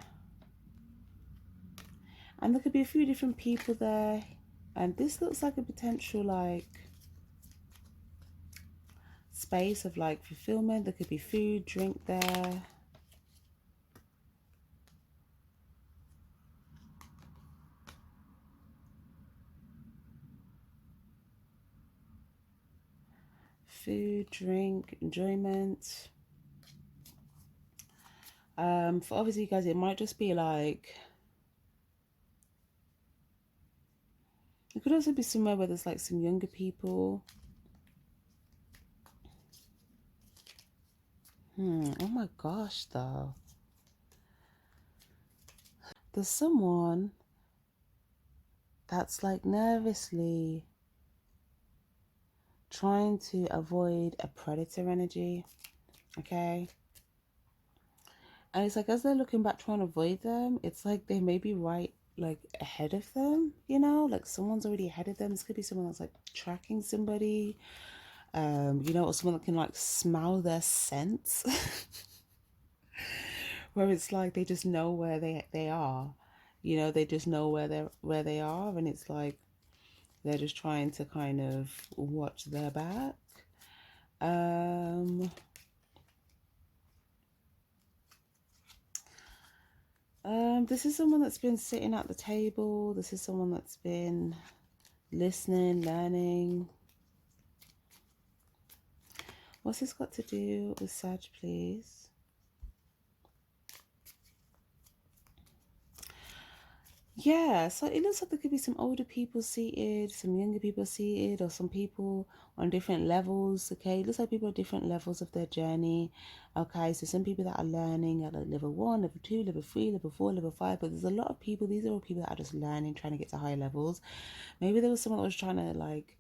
and there could be a few different people there, and this looks like a potential like space of like fulfillment. There could be food, drink there. Food, drink, enjoyment. For obviously you guys, it might just be like, it could also be somewhere where there's like some younger people. Oh my gosh, though. There's someone that's like nervously trying to avoid a predator energy. Okay. And it's like as they're looking back trying to avoid them, it's like they may be right like ahead of them, you know, like someone's already ahead of them. This could be someone that's like tracking somebody, you know, or someone that can like smell their scents. Where it's like they just know where they are, they just know where they are, and it's like they're just trying to kind of watch their back. Um, this is someone that's been sitting at the table. This is someone that's been listening, learning. What's this got to do with Sag, please? Yeah, so it looks like there could be some older people seated, some younger people seated, or some people on different levels. Okay, it looks like people at different levels of their journey. Okay, so some people that are learning at like level 1, level 2, level 3, level 4, level 5, but there's a lot of people. These are all people that are just learning, trying to get to higher levels. Maybe there was someone that was trying to like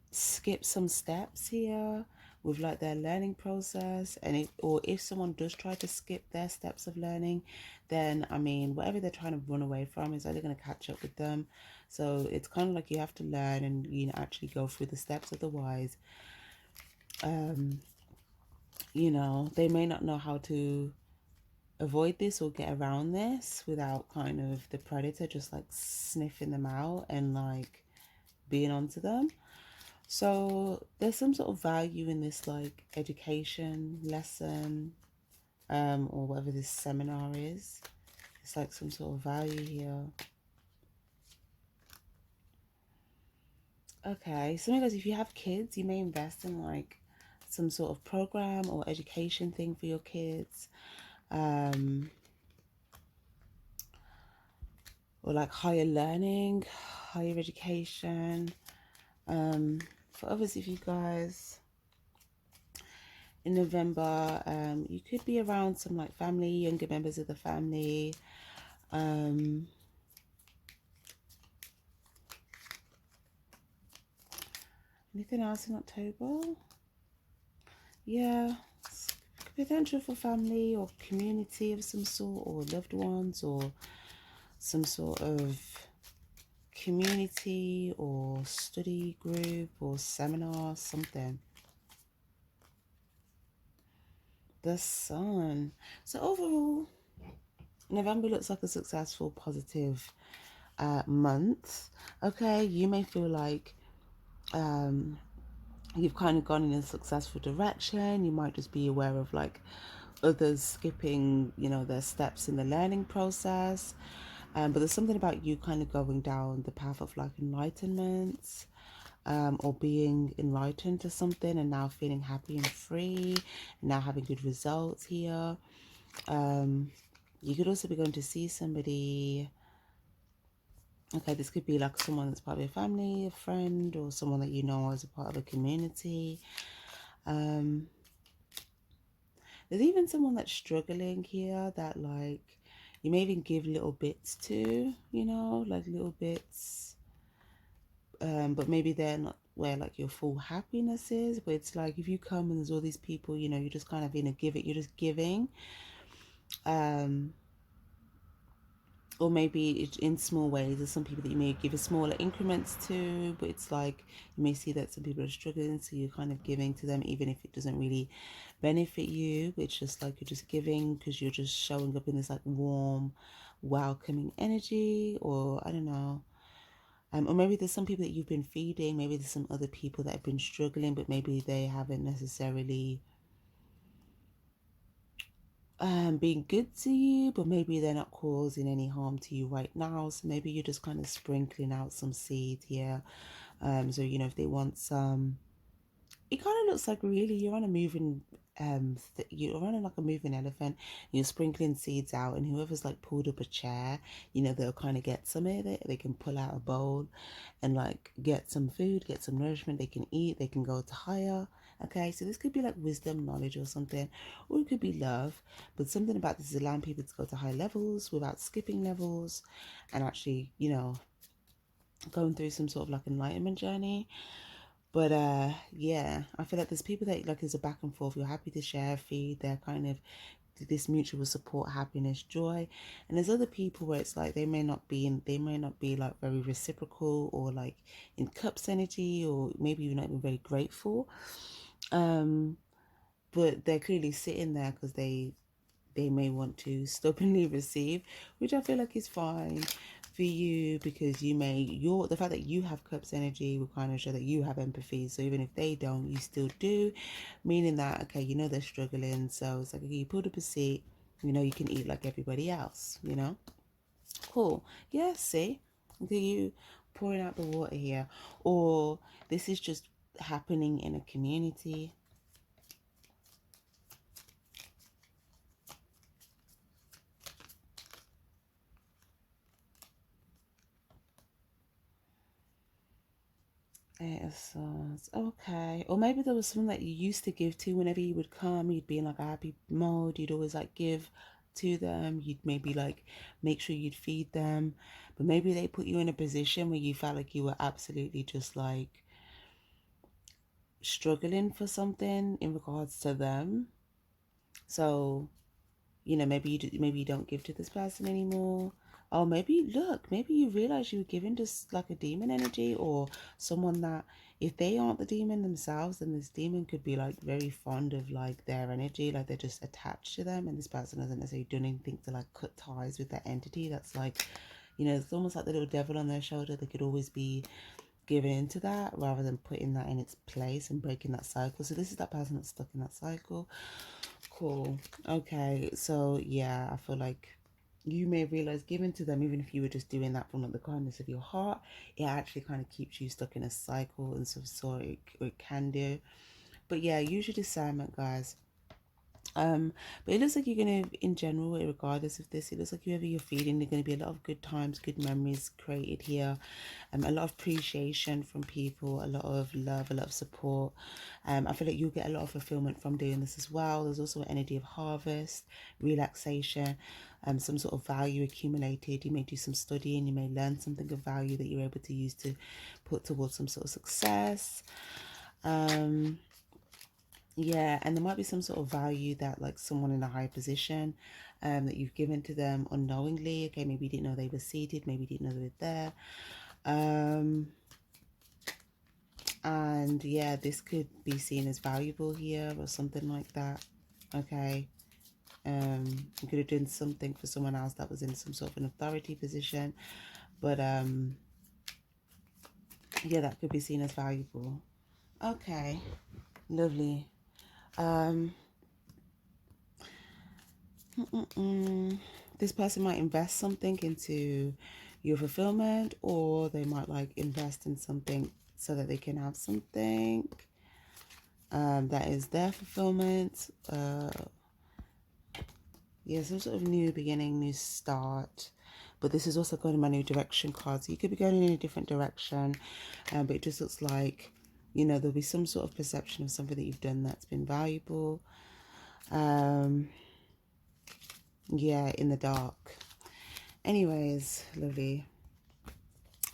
skip some steps here with like their learning process, and if someone does try to skip their steps of learning, then I mean whatever they're trying to run away from is only going to catch up with them. So it's kind of like you have to learn and actually go through the steps, otherwise they may not know how to avoid this or get around this without kind of the predator just like sniffing them out and like being onto them. So there's some sort of value in this like education lesson, or whatever this seminar is. It's like some sort of value here. Okay, so guys, if you have kids, you may invest in like some sort of program or education thing for your kids, or like higher learning, higher education. For others, if you guys in November, you could be around some like family, younger members of the family. Anything else in October? Yeah, potential for family or community of some sort, or loved ones, or some sort of community or study group or seminar, something. The Sun. So overall, November looks like a successful, positive month. Okay, you may feel like you've kind of gone in a successful direction. You might just be aware of like others skipping, their steps in the learning process. But there's something about you kind of going down the path of like enlightenment, or being enlightened to something and now feeling happy and free, and now having good results here. You could also be going to see somebody. Okay, this could be like someone that's part of your family, a friend, or someone that you know as a part of a community. There's even someone that's struggling here that like you may even give little bits to, like little bits, but maybe they're not where like your full happiness is. But it's like if you come and there's all these people, you're just kind of in a you're just giving. Or maybe it's in small ways. There's some people that you may give a smaller increments to, but it's like you may see that some people are struggling, so you're kind of giving to them even if it doesn't really benefit you. It's just like you're just giving because you're just showing up in this like warm, welcoming energy, or I don't know. Or maybe there's some people that you've been feeding. Maybe there's some other people that have been struggling, but maybe they haven't necessarily being good to you, but maybe they're not causing any harm to you right now. So maybe you're just kind of sprinkling out some seed here. So if they want some, it kind of looks like really you're on a moving you're running like a moving elephant. You're sprinkling seeds out, and whoever's like pulled up a chair, they'll kind of get some of it. They can pull out a bowl and like get some food, get some nourishment. They can eat, they can go to higher. Okay, so this could be like wisdom, knowledge, or something, or it could be love. But something about this is allowing people to go to high levels without skipping levels, and actually going through some sort of like enlightenment journey. But yeah, I feel like there's people that like there's a back and forth. You're happy to share, feed. They're kind of this mutual support, happiness, joy. And there's other people where it's like they may not be like very reciprocal, or like in cups energy, or maybe you're not even very grateful. But they're clearly sitting there because they they may want to stubbornly receive, which I feel like is fine for you, because the fact that you have Cups energy will kind of show that you have empathy. So even if they don't, you still do, meaning that, okay, you know they're struggling, so it's like, okay, you put up a seat, you know you can eat like everybody else, you know. Cool. Yeah, see, look at you pouring out the water here. Or this is just happening in a community. Okay. Or maybe there was someone that you used to give to whenever you would come. You'd be in like a happy mode. You'd always like give to them. You'd maybe like make sure you'd feed them. But maybe they put you in a position where you felt like you were absolutely just like struggling for something in regards to them. So, you know, maybe you don't give to this person anymore. Or maybe, look, maybe you realize you were giving just like a demon energy, or someone that, if they aren't the demon themselves, then this demon could be like very fond of like their energy, like they're just attached to them, and this person hasn't necessarily done anything to like cut ties with that entity. That's like, you know, it's almost like the little devil on their shoulder. They could always be giving into that rather than putting that in its place and breaking that cycle. So this is that person that's stuck in that cycle. Cool. Okay. So yeah, I feel like you may realize giving to them, even if you were just doing that from like the kindness of your heart, it actually kind of keeps you stuck in a cycle and so it can do. But yeah, use your discernment, guys. But it looks like you're gonna, in general, regardless of this, it looks like whoever you're feeding, there's gonna be a lot of good times, good memories created here, a lot of appreciation from people, a lot of love, a lot of support. I feel like you'll get a lot of fulfillment from doing this as well. There's also an energy of harvest, relaxation, some sort of value accumulated. You may do some studying, you may learn something of value that you're able to use to put towards some sort of success. Yeah, and there might be some sort of value that like someone in a high position that you've given to them unknowingly. Okay, maybe you didn't know they were seated, maybe you didn't know they were there. And yeah, this could be seen as valuable here or something like that. Okay. You could have done something for someone else that was in some sort of an authority position. But yeah, that could be seen as valuable. Okay, lovely. Um, this person might invest something into your fulfillment, or they might like invest in something so that they can have something that is their fulfillment. Yeah, some sort of new beginning, new start. But this is also going in my new direction card, so you could be going in a different direction, but it just looks like, you know, there'll be some sort of perception of something that you've done that's been valuable. Yeah, in the dark. Anyways, lovely.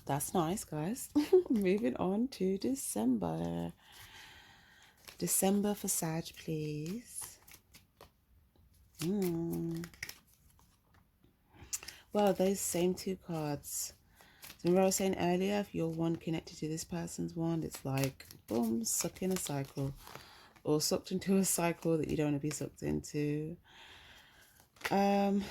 That's nice, guys. Moving on to December. December for Sag, please. Well, those same two cards. So remember I was saying earlier, if you're one connected to this person's wand, it's like, boom, suck in a cycle. Or sucked into a cycle that you don't want to be sucked into. There's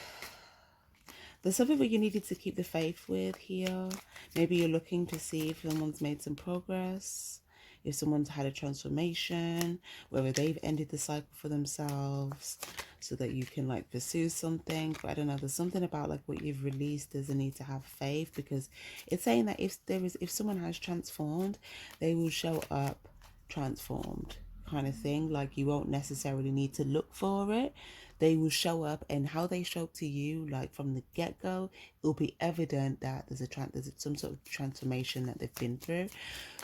something that you needed to keep the faith with here. Maybe you're looking to see if someone's made some progress, if someone's had a transformation, whether they've ended the cycle for themselves so that you can like pursue something. But I don't know, there's something about like what you've released. There's a need to have faith, because it's saying that if someone has transformed, they will show up transformed, kind of thing. Like you won't necessarily need to look for it. They will show up, and how they show up to you, like from the get-go, it'll be evident that there's some sort of transformation that they've been through.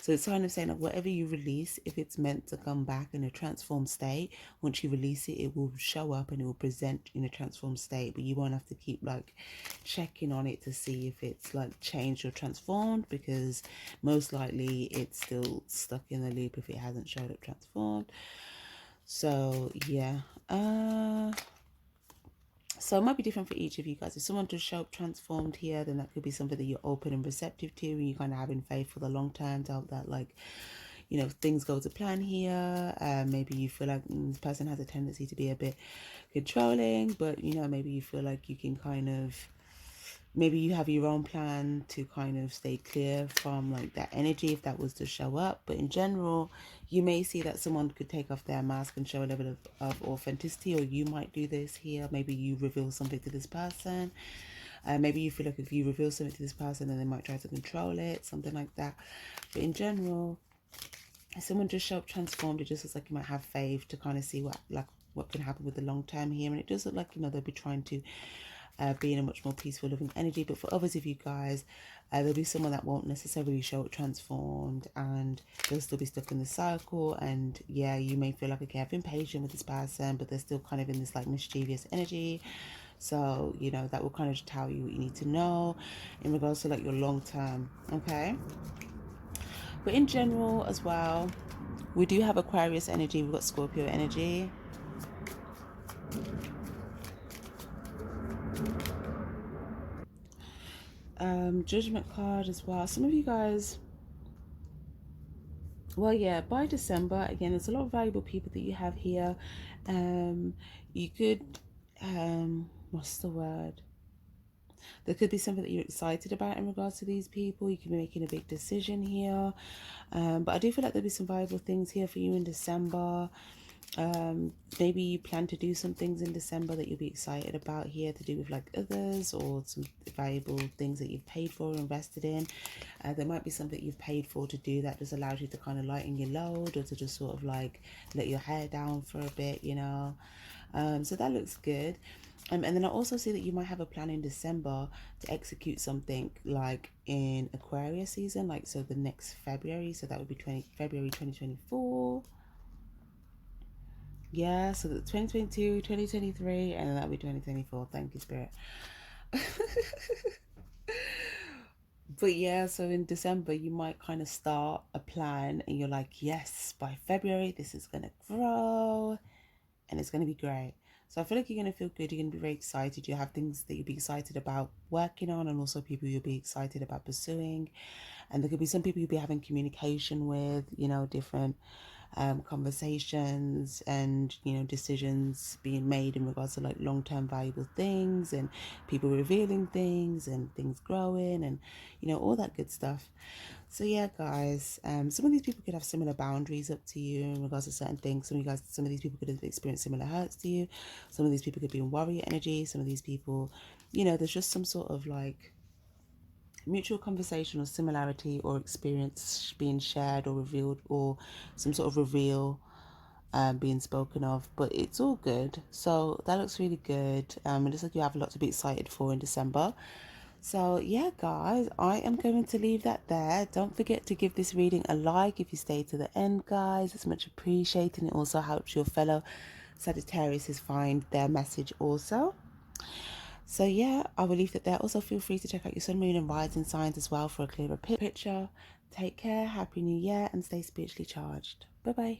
So it's kind of saying that whatever you release, if it's meant to come back in a transformed state, once you release it, it will show up and it will present in a transformed state. But you won't have to keep like checking on it to see if it's like changed or transformed, because most likely it's still stuck in the loop if it hasn't showed up transformed. So yeah, so it might be different for each of you guys. If someone does show up transformed here, then that could be something that you're open and receptive to, and you're kind of having faith for the long term to help that like, you know, things go to plan here. Maybe you feel like this person has a tendency to be a bit controlling, but you know, maybe you feel like you can kind of, maybe you have your own plan to kind of stay clear from like that energy if that was to show up. But in general, you may see that someone could take off their mask and show a level of authenticity, or you might do this here. Maybe you reveal something to this person. Maybe you feel like if you reveal something to this person, then they might try to control it, something like that. But in general, if someone just show up transformed, it just looks like you might have faith to kind of see what can happen with the long term here. And it does look like, you know, they'll be trying to be in a much more peaceful, loving energy. But for others of you guys, there'll be someone that won't necessarily show up transformed, and they'll still be stuck in the cycle. And yeah, you may feel like, okay, I've been patient with this person, but they're still kind of in this like mischievous energy. So, you know, that will kind of tell you what you need to know in regards to like your long term, okay? But in general as well, we do have Aquarius energy, we've got Scorpio energy. Judgment card as well. Some of you guys, well, yeah, by December, again, there's a lot of valuable people that you have here. You could, what's the word? There could be something that you're excited about in regards to these people. You could be making a big decision here. But I do feel like there'll be some valuable things here for you in December. Maybe you plan to do some things in December that you'll be excited about here to do with like others, or some valuable things that you've paid for or invested in. There might be something you've paid for to do that just allows you to kind of lighten your load, or to just sort of like let your hair down for a bit, you know. So that looks good. And then I also see that you might have a plan in December to execute something like in Aquarius season, like so the next February. So that would be February 2024. Yeah, so the 2022, 2023, and then that'll be 2024. Thank you, Spirit. But yeah, so in December, you might kind of start a plan and you're like, yes, by February, this is going to grow and it's going to be great. So I feel like you're going to feel good. You're going to be very excited. You have things that you'll be excited about working on, and also people you'll be excited about pursuing. And there could be some people you'll be having communication with, you know, different conversations and, you know, decisions being made in regards to like long-term valuable things, and people revealing things and things growing, and, you know, all that good stuff. So yeah, guys, some of these people could have similar boundaries up to you in regards to certain things. Some of these people could have experienced similar hurts to you. Some of these people could be in warrior energy. Some of these people, you know, there's just some sort of like mutual conversation or similarity or experience being shared or revealed, or some sort of reveal being spoken of. But it's all good. So that looks really good. It looks like you have a lot to be excited for in December. So yeah, guys, I am going to leave that there. Don't forget to give this reading a like if you stay to the end, guys. It's much appreciated, and it also helps your fellow Sagittarius find their message also. So yeah, I will leave that there. Also, feel free to check out your sun, moon, and rising signs as well for a clearer picture. Take care, happy new year, and stay spiritually charged. Bye bye.